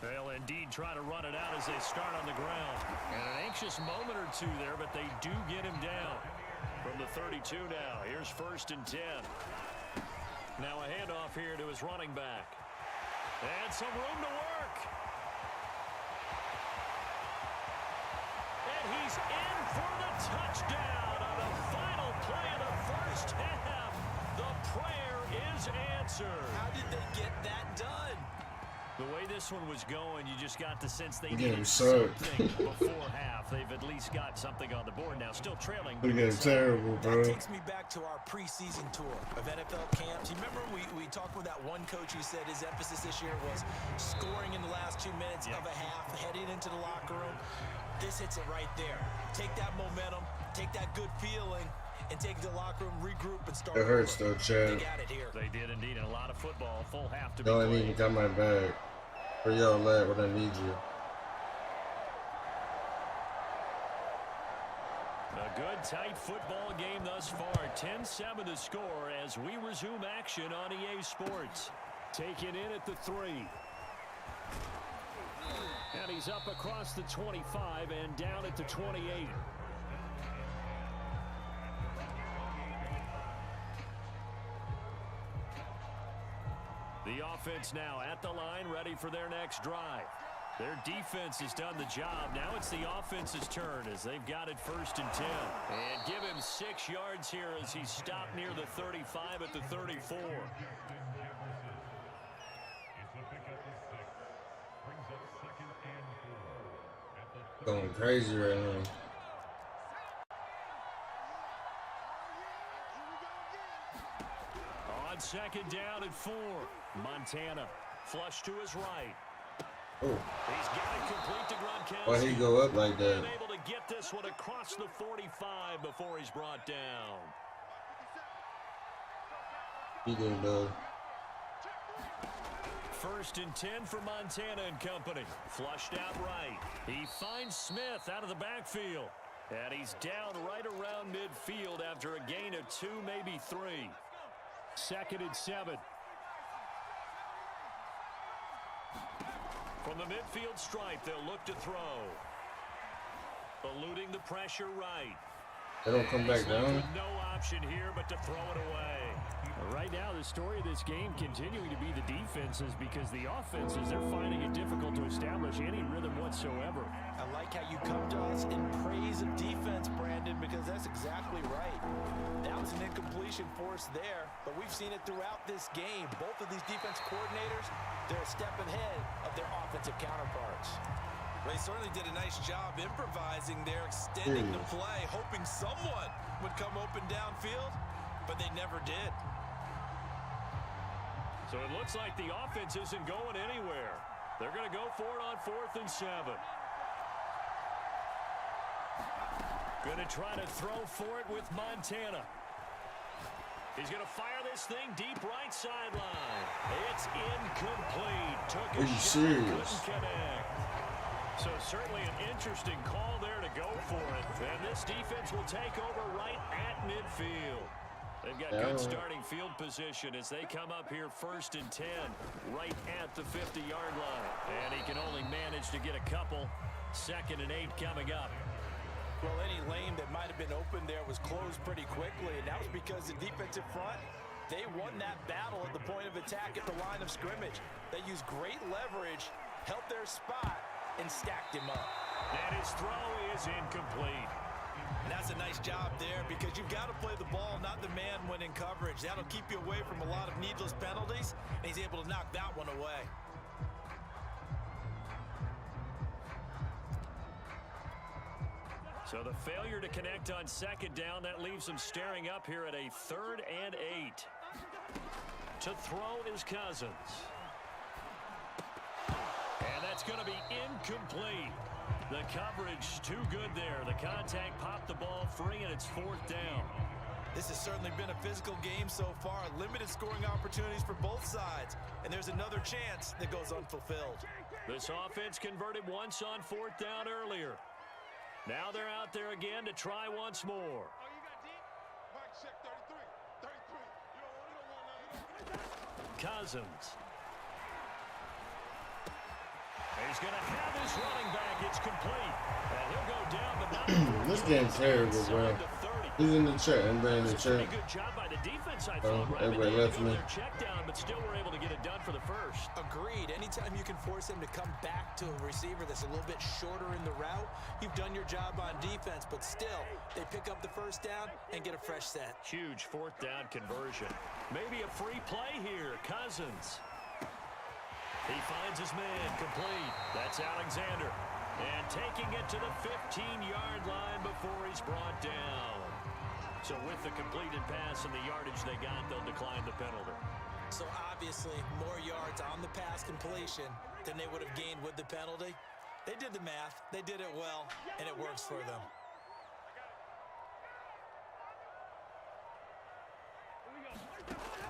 They'll indeed try to run it out as they start on the ground. And an anxious moment or two there, but they do get him down. From the 32 now, here's 1st and 10. Now a handoff here to his running back. And some room to work. And he's in for the touchdown on the final play of the first half. The prayer is answered. How did they get that done? The way this one was going, you just got the sense they Again, needed suck. something before half. They've at least got something on the board now. Still trailing. Look at terrible, bro. That takes me back to our preseason tour of NFL camps. You remember we talked with that one coach who said his emphasis this year was scoring in the last 2 minutes of a half, heading into the locker room. This hits it right there. Take that momentum, take that good feeling, and take it to the locker room, regroup, and start. It hurts though, They Chad. got it here. They did indeed, and a lot of football. Full half to be Don't played. even got my bag. For y'all lad when I need you. A good, tight football game thus far. 10-7 the score as we resume action on EA Sports. Taken in at the 3. And he's up across the 25 and down at the 28. The offense now at the line, ready for their next drive. Their defense has done the job. Now it's the offense's turn as they've got it 1st and 10. And give him 6 yards here as he stopped near the 35 at the 34. Going crazy right now. On 2nd down and 4. Montana flush to his right. Oh, He's got it complete to Gronkowski. why he go up like that? And able to get this one across the 45 before he's brought down. He didn't know. 1st and 10 for Montana and company. Flushed out right. He finds Smith out of the backfield. And he's down right around midfield after a gain of 2, maybe 3. 2nd and 7. From the midfield stripe, they'll look to throw. Eluding the pressure right. They don't come back down. No option here but to throw it away. Right now, the story of this game continuing to be the defenses because the offenses, they're finding it difficult to establish any rhythm whatsoever. I like how you come to us in praise of defense, Brandon, because that's exactly right. That was an incompletion force there, but we've seen it throughout this game. Both of these defense coordinators, they're a step ahead of their offensive counterparts. They certainly did a nice job improvising there, extending the play, hoping someone would come open downfield, but they never did. So it looks like the offense isn't going anywhere. They're going to go for it on 4th and 7. Going to try to throw for it with Montana. He's going to fire this thing deep right sideline. It's incomplete. Took a Are you shot, serious? couldn't connect. So certainly an interesting call there to go for it. And this defense will take over right at midfield. They've got good starting field position as they come up here 1st and 10 right at the 50-yard line. And he can only manage to get a couple. 2nd and 8 coming up. Well, any lane that might have been open there was closed pretty quickly, and that was because the defensive front, they won that battle at the point of attack at the line of scrimmage. They used great leverage, held their spot, and stacked him up. And his throw is incomplete. And that's a nice job there because you've got to play the ball, not the man when in coverage. That'll keep you away from a lot of needless penalties, and he's able to knock that one away. So the failure to connect on 2nd down, that leaves him staring up here at a 3rd and 8. To throw is Cousins. And that's going to be incomplete. The coverage too good there. The contact popped the ball free, and it's 4th down. This has certainly been a physical game so far. Limited scoring opportunities for both sides. And there's another chance that goes unfulfilled. This offense converted once on 4th down earlier. Now they're out there again to try once more. Cousins. He's going to have his running back. It's complete. And he'll go down, but not This game's terrible, bro. Who's in the chat? Anybody in the It's a pretty chat? good job by the defense, I thought, right? Everybody They left go me. their check down, but still were able to get it done for the first. Agreed. Anytime you can force him to come back to a receiver that's a little bit shorter in the route, you've done your job on defense, but still, they pick up the first down and get a fresh set. Huge fourth down conversion. Maybe a free play here. Cousins. He finds his man complete. That's Alexander. And taking it to the 15-yard line before he's brought down. So with the completed pass and the yardage they got, they'll decline the penalty. So obviously, more yards on the pass completion than they would have gained with the penalty. They did the math. They did it well, and it works for them.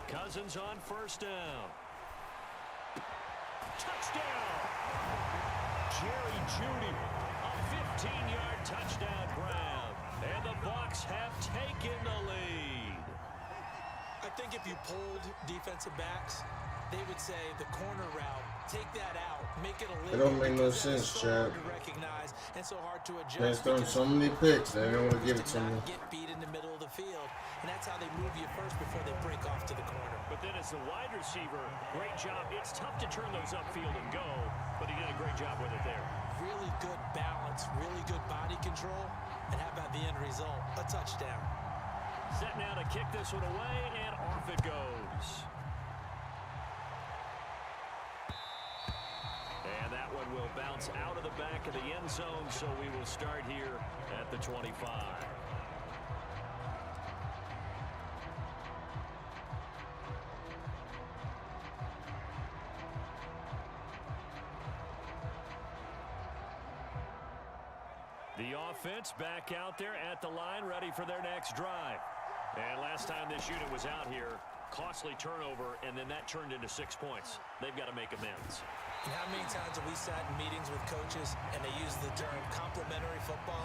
Cousins on first down. Touchdown! Jerry Jeudy, a 15-yard touchdown grab. And the Bucs have taken the lead. I think if you polled defensive backs, they would say the corner route, take that out, make it a little. It don't make no sense, Chad. To recognize and so hard to adjust. Man's throwing so many picks, they don't want to give it to me. Get beat in the middle of the field, and that's how they move you first before they break off to the corner. But then as the wide receiver, great job. It's tough to turn those upfield and go, but he did a great job with it there. Really good balance, really good body control, and how about the end result? A touchdown. Set now to kick this one away, and off it goes. And that one will bounce out of the back of the end zone, so we will start here at the 25. The offense back out there at the line, ready for their next drive. And last time this unit was out here, costly turnover, and then that turned into 6 points. They've got to make amends. And how many times have we sat in meetings with coaches and they use the term complementary football?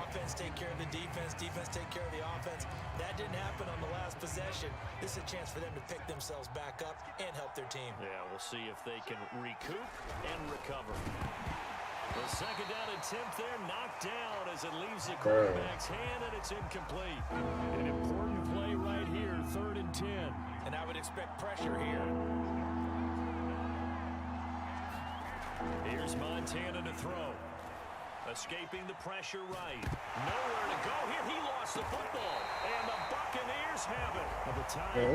Offense take care of the defense, defense take care of the offense. That didn't happen on the last possession. This is a chance for them to pick themselves back up and help their team. Yeah, we'll see if they can recoup and recover. The second down attempt there knocked down as it leaves the quarterback's hand, and it's incomplete. An important play right here, 3rd and 10. And I would expect pressure here. Here's Montana to throw. Escaping the pressure right. Nowhere to go here. He lost the football. And the Buccaneers have it.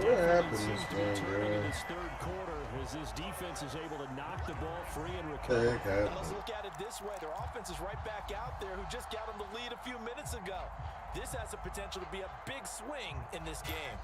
What happened seems to be this turning in game, this third quarter as this defense is able to knock the ball free and recover. And let's look at it this way. Their offense is right back out there who just got them the lead a few minutes ago. This has the potential to be a big swing in this game.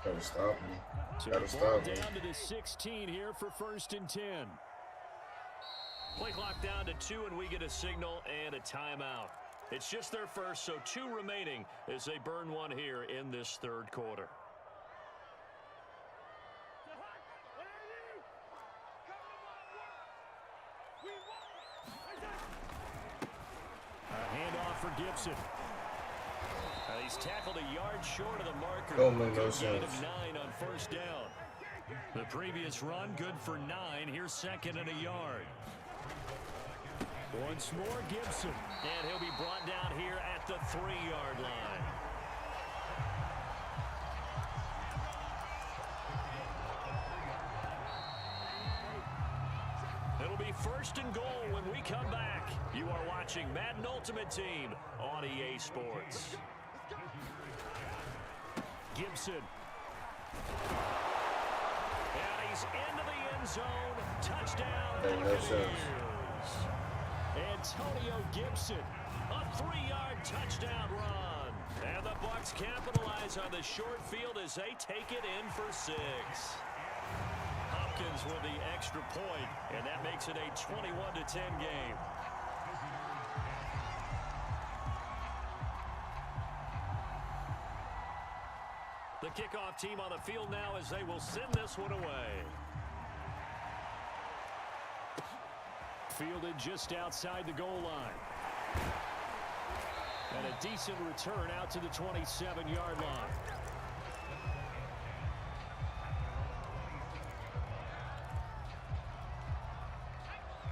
Gotta stop him. So Gotta stop him. down to the 16 here for 1st and 10. Play clock down to 2, and we get a signal and a timeout. It's just their first, so 2 remaining as they burn one here in this third quarter. A handoff for Gibson. He's tackled a yard short of the marker. Don't make no Good gain sense. of 9 on first down. The previous run, good for 9. Here's 2nd and a yard. Once more, Gibson. And he'll be brought down here at the 3-yard line. It'll be 1st and goal when we come back. You are watching Madden Ultimate Team on EA Sports. Gibson. And he's into the end zone. Touchdown, Hey, no sense. Buccaneers. Antonio Gibson, a 3-yard touchdown run. And the Bucs capitalize on the short field as they take it in for 6. Hopkins with the extra point, and that makes it a 21-10 game. The kickoff team on the field now as they will send this one away. fielded just outside the goal line. And a decent return out to the 27-yard line.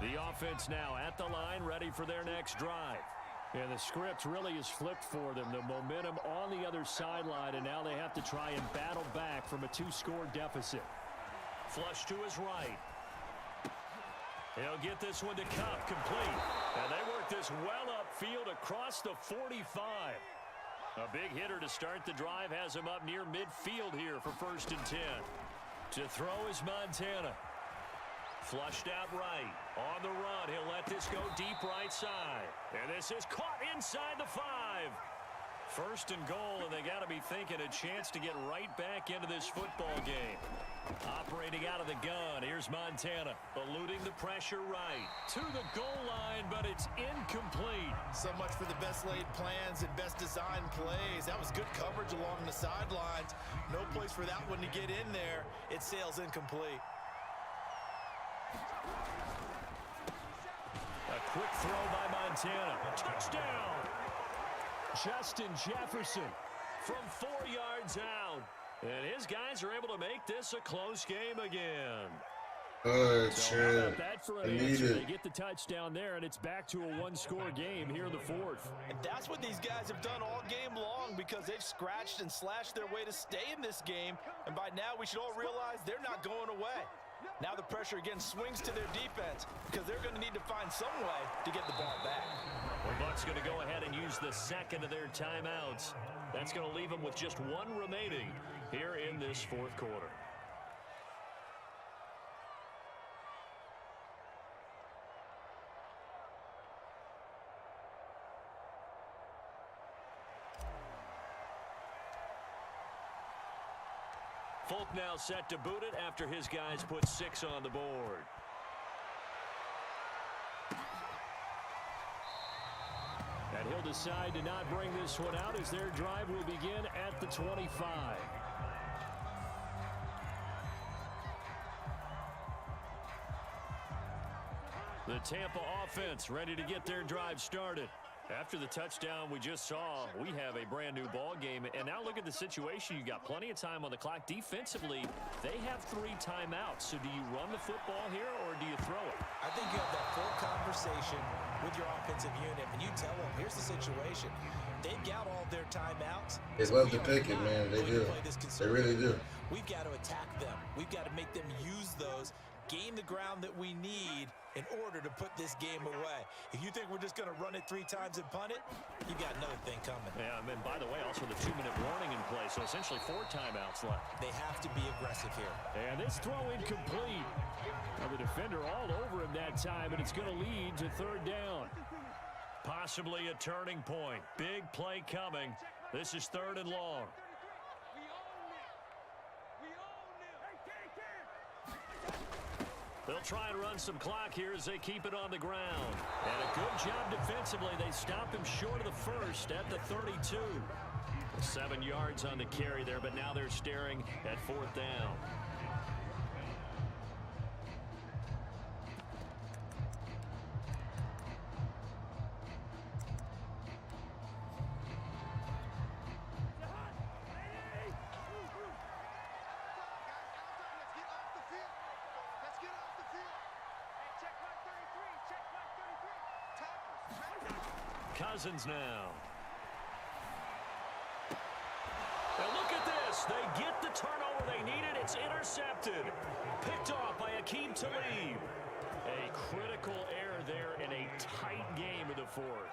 The offense now at the line, ready for their next drive. And the script really is flipped for them. The momentum on the other sideline, and now they have to try and battle back from a 2-score deficit. Flush to his right. He'll get this one to Cup, complete. And they work this well upfield across the 45. A big hitter to start the drive has him up near midfield here for 1st and 10. To throw is Montana. Flushed out right. On the run, he'll let this go deep right side. And this is caught inside the 5. 1st and goal, and they got to be thinking a chance to get right back into this football game. Operating out of the gun, here's Montana. Eluding the pressure right. To the goal line, but it's incomplete. So much for the best laid plans and best designed plays. That was good coverage along the sidelines. No place for that one to get in there. It sails incomplete. A quick throw by Montana. Touchdown! Justin Jefferson from 4 yards out. And his guys are able to make this a close game again. Good So how about that for an answer? They get the touchdown there, and it's back to a 1-score game here in the 4th. And that's what these guys have done all game long, because they've scratched and slashed their way to stay in this game. And by now, we should all realize they're not going away. Now the pressure again swings to their defense, because they're going to need to find some way to get the ball back. Well, Buck's going to go ahead and use the second of their timeouts. That's going to leave them with just 1 remaining here in this 4th quarter. Folk now set to boot it after his guys put 6 on the board. And he'll decide to not bring this one out as their drive will begin at the 25. The Tampa offense ready to get their drive started. After the touchdown we just saw, we have a brand new ball game. And now look at the situation. You got plenty of time on the clock. Defensively, they have 3 timeouts. So do you run the football here or do you throw it? I think you have that full conversation with your offensive unit, and you tell them, here's the situation. They've got all their timeouts. They love to pick it, man. They do. They really do. We've got to attack them. We've got to make them use those, gain the ground that we need in order to put this game away. If you think we're just going to run it 3 times and punt it, you've got another thing coming. Yeah, and then, by the way, also the 2-minute warning in play, so essentially 4 timeouts left. They have to be aggressive here. And this throw incomplete. Now the defender all over him that time, and it's going to lead to 3rd down. Possibly a turning point. Big play coming. This is 3rd and long. They'll try and run some clock here as they keep it on the ground. And a good job defensively. They stop him short of the 1st at the 32. 7 yards on the carry there, but now they're staring at 4th down. Cousins now. And look at this. They get the turnover they needed. It's intercepted. Picked off by Akeem Talib. A critical error there in a tight game in the 4th.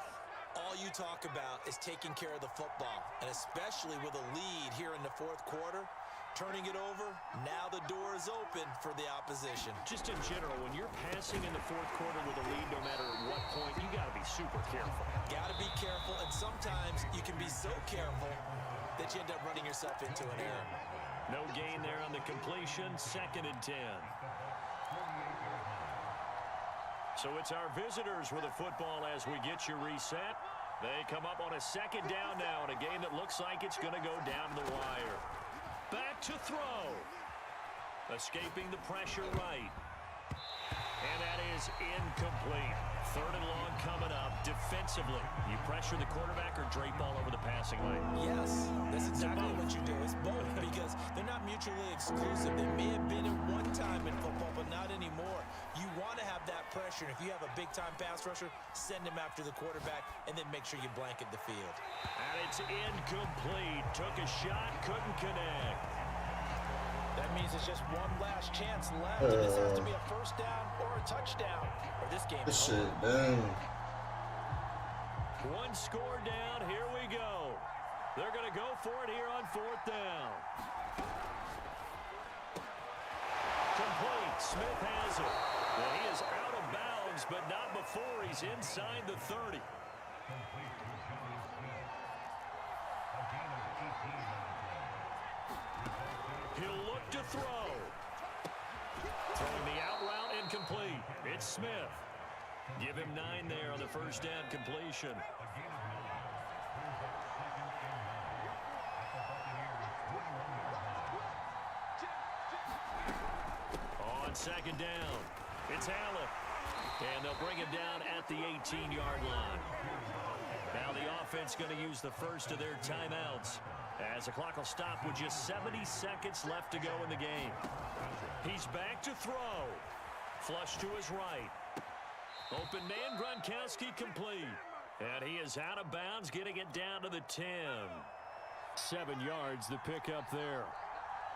All you talk about is taking care of the football, and especially with a lead here in the 4th quarter. Turning it over, now the door is open for the opposition. Just in general, when you're passing in the 4th quarter with a lead, no matter at what point, you got to be super careful. Got to be careful, and sometimes you can be so careful that you end up running yourself into an error. No gain there on the completion, 2nd and 10. So it's our visitors with the football as we get you reset. They come up on a 2nd down now in a game that looks like it's going to go down the wire. Back to throw. Escaping the pressure right. And that is is incomplete. Third and long coming up. Defensively, you pressure the quarterback or drape all over the passing lane? Yes, that's exactly what you do. It's both because they're not mutually exclusive. They may have been at one time in football, but not anymore. You want to have that pressure. And if you have a big-time pass rusher, send him after the quarterback, and then make sure you blanket the field. And it's incomplete. Took a shot, couldn't connect. That means it's just one last chance left. And this has to be a first down or a touchdown, or this game is over. Shit, dang. One score down. Here we go. They're going to go for it here on fourth down. Complete. Smith has it. Well, he is out of bounds, but not before he's inside the 30. He'll look to throw. Throwing the out route incomplete. It's Smith. Give him 9 there on the first down completion. On second down, it's Allen. And they'll bring him down at the 18-yard line. Now the offense going to use the first of their timeouts, as the clock will stop with just 70 seconds left to go in the game. He's back to throw. Flush to his right. Open man, Gronkowski complete. And he is out of bounds, getting it down to the 10. 7 yards, the pickup there.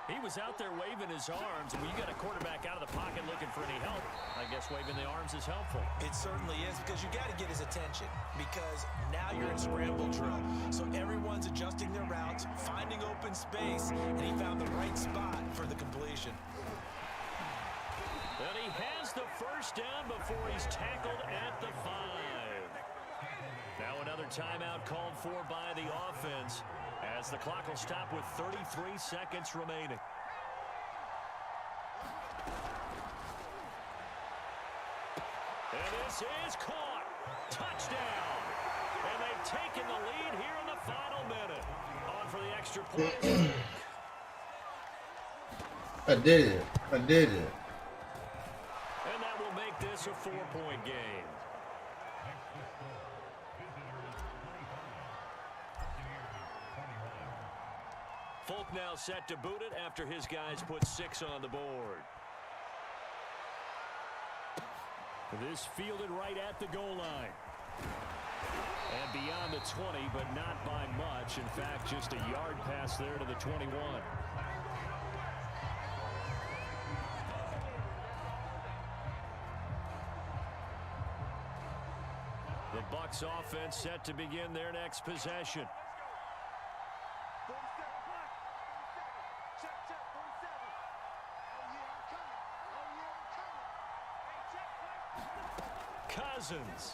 He was out there waving his arms. When you got a quarterback out of the pocket looking for any help, I guess waving the arms is helpful. It certainly is, because you got to get his attention, because now you're in scramble drill. So everyone's adjusting their routes, finding open space, and he found the right spot for the completion. And he has the first down before he's tackled at the 5. Now another timeout called for by the offense, as the clock will stop with 33 seconds remaining. And this is caught. Touchdown. And they've taken the lead here in the final minute. On for the extra point. I did it. I did it. And that will make this a 4-point game. Folk now set to boot it after his guys put 6 on the board. This fielded right at the goal line. And beyond the 20, but not by much. In fact, just a yard pass there to the 21. The Bucs offense set to begin their next possession. Cousins.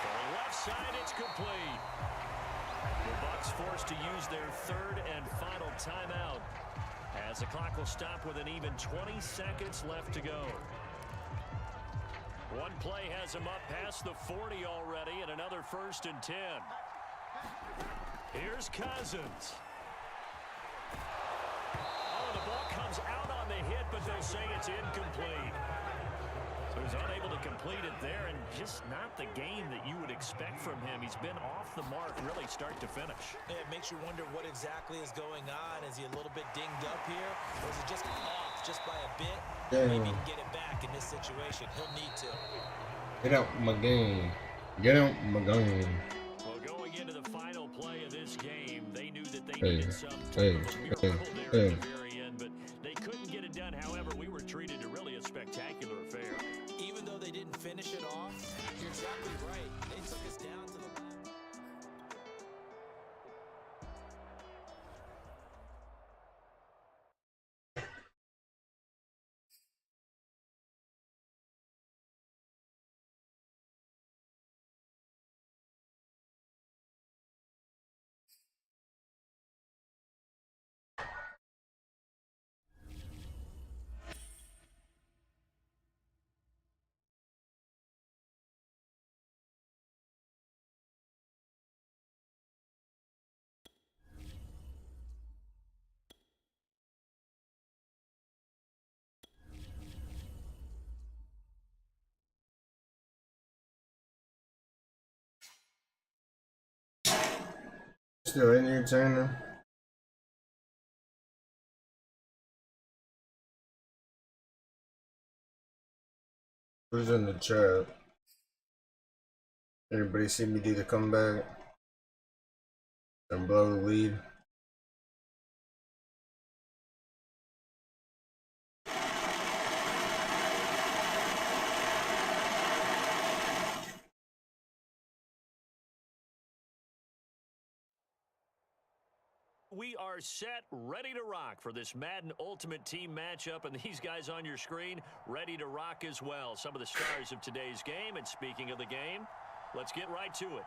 For the left side, it's complete. The Bucs forced to use their third and final timeout, as the clock will stop with an even 20 seconds left to go. One play has him up past the 40 already, and another 1st and 10. Here's Cousins. Oh, the ball comes out on the hit, but they'll say it's incomplete. So he's unable to complete it there, and just not the game that you would expect from him. He's been off the mark really start to finish. It makes you wonder what exactly is going on. Is he a little bit dinged up here, or is he just off just by a bit? Maybe he can get it back in this situation. He'll need to. Get out my game. Get out my game. Well, going into the final play of this game, they knew that they Hey, needed some hey, type of miracle hey, there hey. at the very end, but they couldn't get it done. However, we were treated to really a spectacular affair. Even though they didn't finish it off, you're exactly right. They took us down to the still entertaining. Who's in the chat? Anybody see me do the comeback and blow the lead? We are set, ready to rock for this Madden Ultimate Team matchup, and these guys on your screen ready to rock as well. Some of the stars of today's game, and speaking of the game, let's get right to it.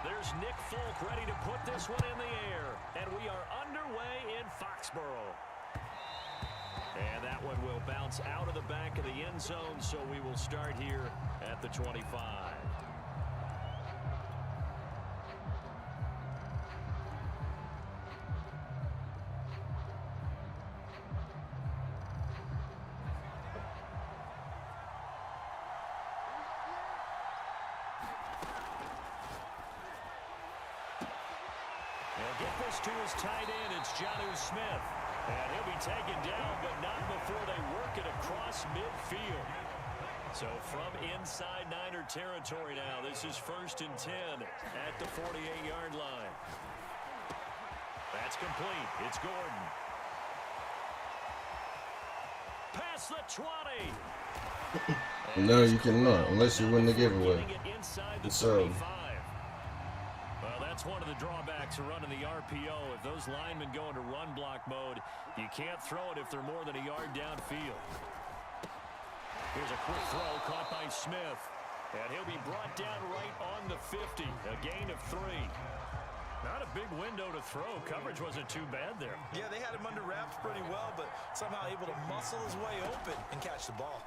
There's Nick Folk ready to put this one in the air. And we are underway in Foxborough. And that one will bounce out of the back of the end zone, so we will start here at the 25. Get this to his tight end. It's Jonnu Smith. And he'll be taken down, but not before they work it across midfield. So from inside Niner territory now, this is 1st and 10 at the 48-yard line. That's complete. It's Gordon. Past the 20. No, you cannot, unless you win the giveaway. So. Well, that's one of the drawbacks of running the RPO. If those linemen go into run block mode, you can't throw it if they're more than a yard downfield. Here's a quick throw caught by Smith. And he'll be brought down right on the 50. A gain of 3. Not a big window to throw. Coverage wasn't too bad there. Yeah, they had him under wraps pretty well, but somehow able to muscle his way open and catch the ball.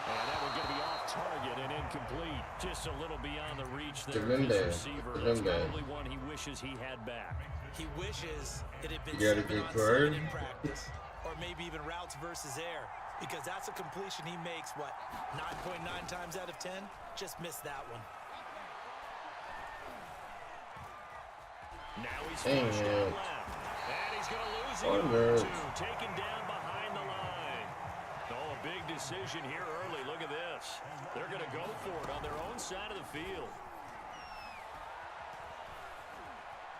And that one going to be off target and incomplete. Just a little beyond the reach there of his receiver. That's probably one he wishes he had back. He wishes it had been 7-on-7 in practice, or maybe even routes versus air, because that's a completion he makes, what, 9.9 times out of 10? Just missed that one. Now he's pushed down left. And he's going to lose it. Taken down behind the line. Oh, a big decision here early. Look at this. They're going to go for it on their own side of the field.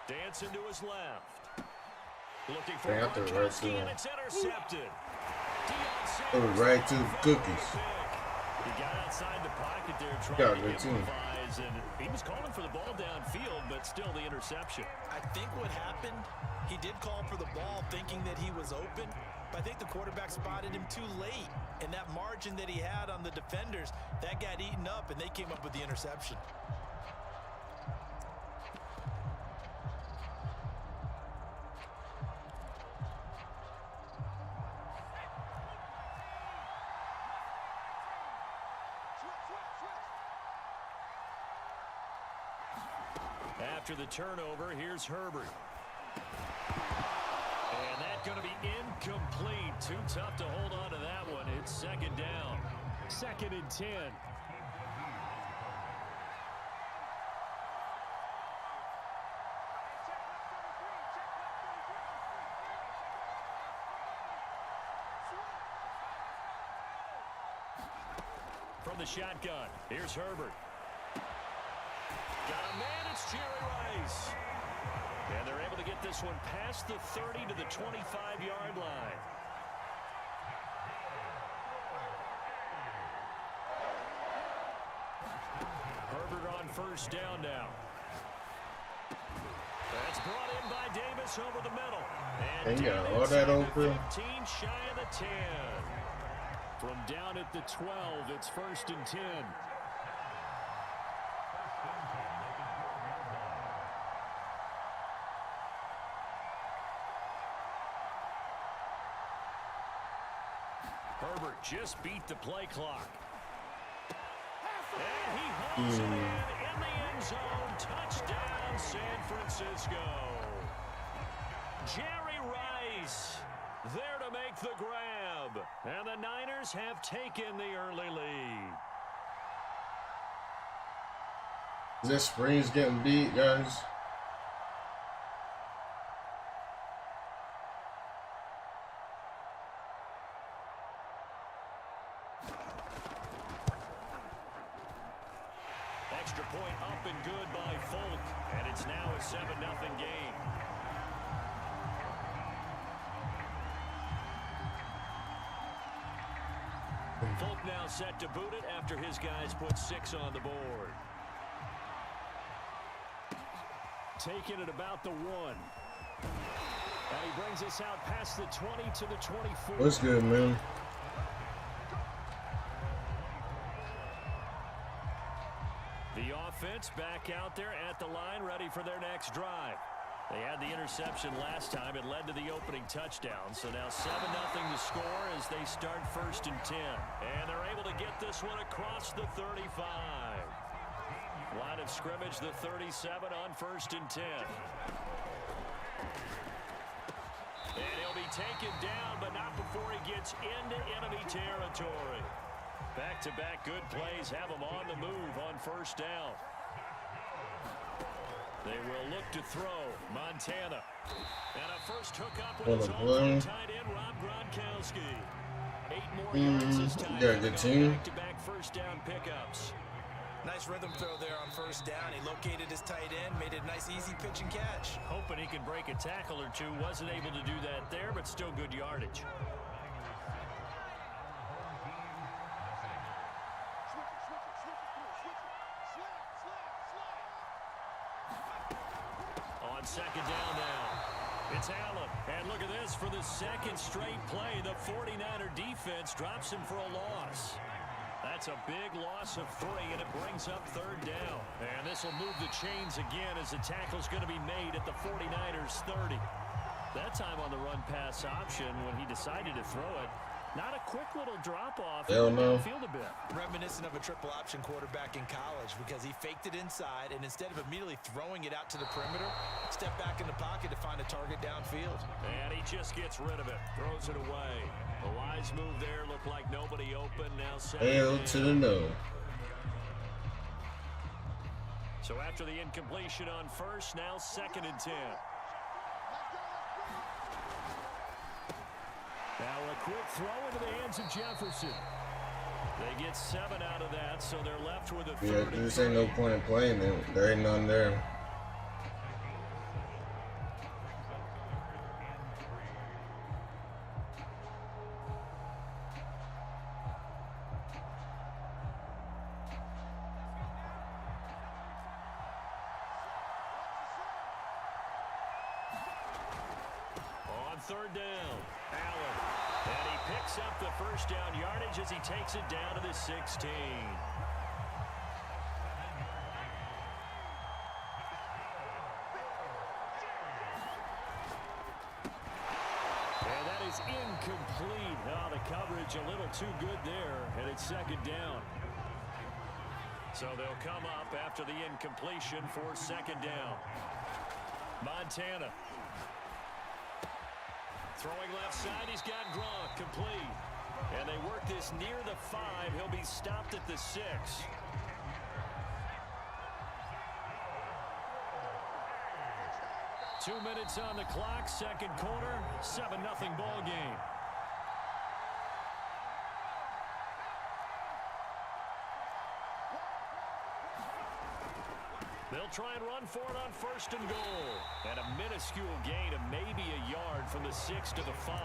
Dancing to his left. Looking for Gronkowski, and it's intercepted. Right to the cookies. He got outside the pocket there trying to improvise, and he was calling for the ball downfield, but still the interception. I think what happened, he did call for the ball thinking that he was open, but I think the quarterback spotted him too late, and that margin that he had on the defenders, that got eaten up, and they came up with the interception. After the turnover, here's Herbert. And that's going to be incomplete. Too tough to hold on to that one. It's 2nd down. 2nd and 10. From the shotgun, here's Herbert. Got a man, it's Jerry Rice. And they're able to get this one past the 30 to the 25-yard line. Herbert on 1st down now. That's brought in by Davis over the middle. And got all that open. 15 shy of the 10. From down at the 12, it's 1st and 10. Herbert just beat the play clock. And he hauls it in the end zone. Touchdown, San Francisco. Jerry Rice there to make the grab. And the Niners have taken the early lead. Is that Springs getting beat, guys? Extra point up and good by Folk, and it's now a 7-0 game. Folk now set to boot it after his guys put 6 on the board. Taking it about the 1. And he brings us out past the 20 to the 24. What's good, man? The offense back out there at the line, ready for their next drive. They had the interception last time. It led to the opening touchdown. So now 7-0 to score as they start 1st and 10. And they're able to get this one across the 35. Line of scrimmage, the 37 on 1st and 10. And he'll be taken down, but not before he gets into enemy territory. Back-to-back good plays have him on the move on 1st down. They will look to throw. Montana. And a first hookup with his own tight end, Rob Gronkowski. 8 more yards this time. Got a good team. Back-to-back 1st down pickups. Nice rhythm throw there on 1st down. He located his tight end, made it a nice, easy pitch and catch. Hoping he could break a tackle or two. Wasn't able to do that there, but still good yardage. On 2nd down now. It's Allen. And look at this. For the 2nd straight play, the 49er defense drops him for a loss. That's a big loss of 3, and it brings up 3rd down. And this will move the chains again as the tackle's going to be made at the 49ers 30. That time on the run-pass option when he decided to throw it. Not a quick little drop-off. Hell no. Field a bit. Reminiscent of a triple option quarterback in college because he faked it inside, and instead of immediately throwing it out to the perimeter, stepped back in the pocket to find a target downfield. And he just gets rid of it. Throws it away. A wise move there. Looked like nobody open. Now Hell to the no. So after the incompletion on 1st, now 2nd and 10. Now a quick throw into the hands of Jefferson. They get 7 out of that, so they're left with a 3rd. Yeah, this ain't no point in playing it. There ain't none there. On 3rd down, Allen. And he picks up the 1st down yardage as he takes it down to the 16. And that is incomplete. Oh, the coverage a little too good there, and it's 2nd down. So they'll come up after the incompletion for 2nd down. Montana. Throwing left side, he's got Gronk, complete. And they work this near the 5. He'll be stopped at the 6. Two minutes on the clock, 2nd quarter, 7-0 ball game. They'll try and run for it on 1st and goal. And a minuscule gain of maybe a yard from the 6 to the 5.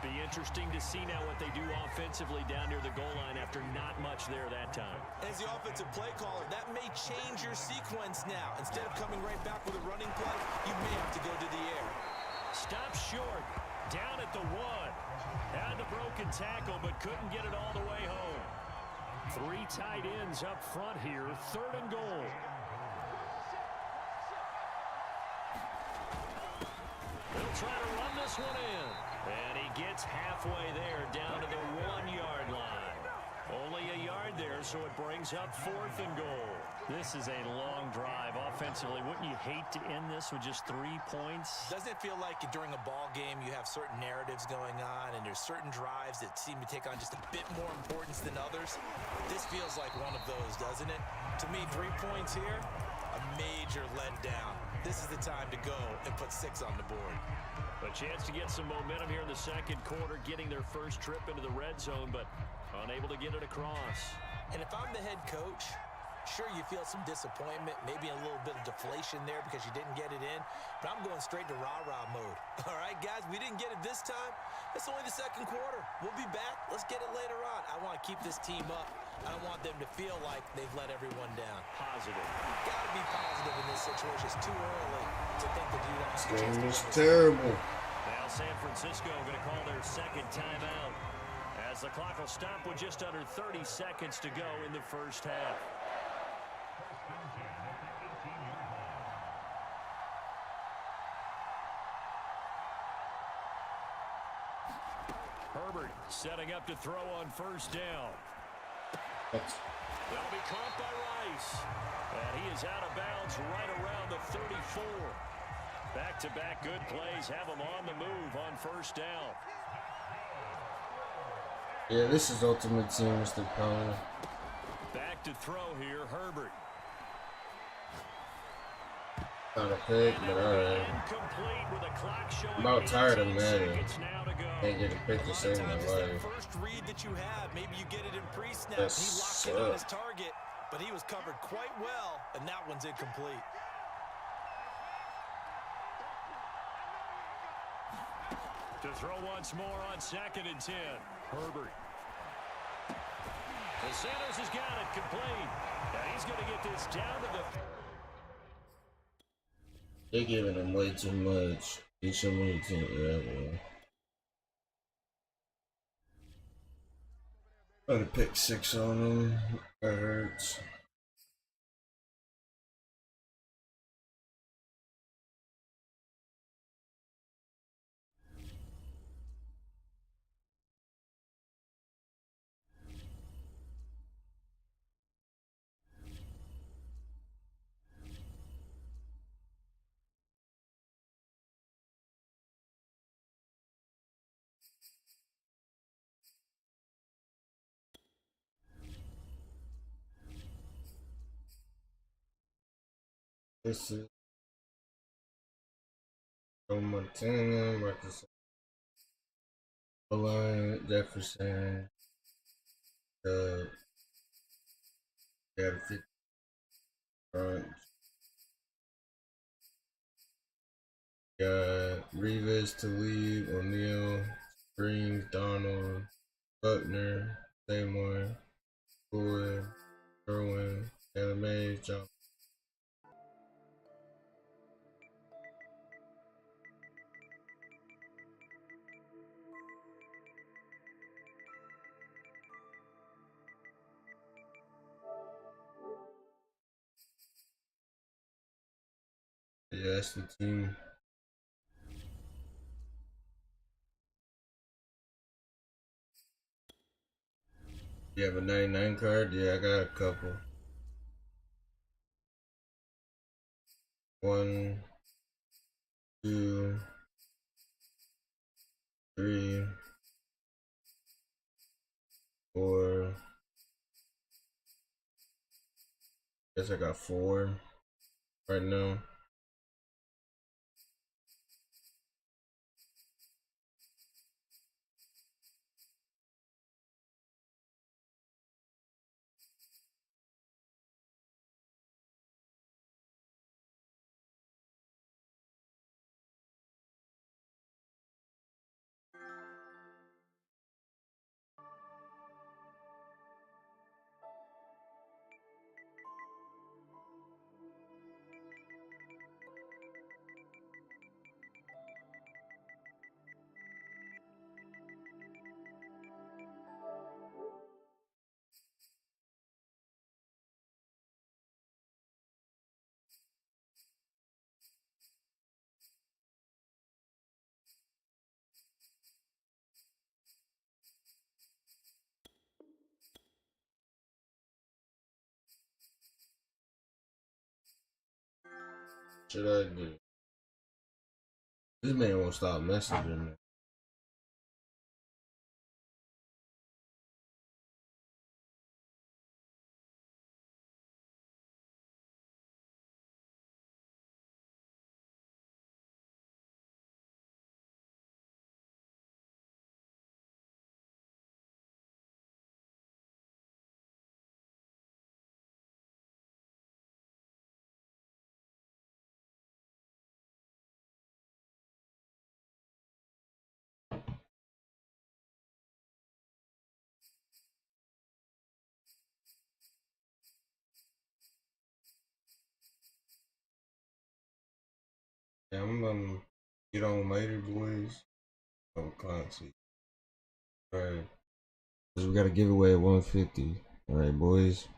Be interesting to see now what they do offensively down near the goal line after not much there that time. As the offensive play caller, that may change your sequence now. Instead of coming right back with a running play, you may have to go to the air. Stop short. Down at the 1. Had the broken tackle, but couldn't get it all the way home. 3 tight ends up front here. 3rd and goal. They'll try to run this one in. And he gets halfway there, down to the 1-yard line. Only a yard there, so it brings up 4th and goal. This is a long drive offensively. Wouldn't you hate to end this with just 3 points? Doesn't it feel like during a ball game you have certain narratives going on and there's certain drives that seem to take on just a bit more importance than others? This feels like one of those, doesn't it? To me, 3 points here, a major letdown. This is the time to go and put 6 on the board. A chance to get some momentum here in the second quarter, getting their first trip into the red zone, but unable to get it across. And if I'm the head coach, sure, you feel some disappointment, maybe a little bit of deflation there because you didn't get it in, but I'm going straight to rah-rah mode. All right, guys, we didn't get it this time. It's only the second quarter. We'll be back. Let's get it later on. I want to keep this team up. I don't want them to feel like they've let everyone down. Positive. You've got to be positive in this situation. It's too early to think that you don't have a This chance game to is win this. terrible. Now San Francisco going to call their second timeout as the clock will stop with just under 30 seconds to go in the first half. Herbert setting up to throw on first down. That'll be caught by Rice. And he is out of bounds right around the 34. Back-to-back good plays have him on the move on first down. Yeah, this is Ultimate Team, Mr. Power. Back to throw here, Herbert. Not a pick, but alright. I'm about tired of Madden. Can't get a pick to save my life. First read that you have, maybe you get it in pre-snap. Yes, He locked it on his target, but he was covered quite well, and that one's incomplete. To throw once more on 2nd and 10. Herbert. And Sanders has got it complete. And he's going to get this down to the... They're giving him way too much. He should move to I'm gonna pick 6 on him. That hurts. This is Montana, Marcus, Jefferson, got a 50 front. Got Revis, Talib, O'Neal, Springs, Donald, Buckner, Seymour, Floyd, Irwin, Taylor Mays, John. Yeah, that's the team. You have a 99 card? Yeah, I got a couple. 1, 2, 3, 4. Guess I got 4 right now. Should I do? This man won't stop messaging me. Yeah, I'm get on later, boys. Oh, concert. All right. We got a giveaway at 150. All right, boys.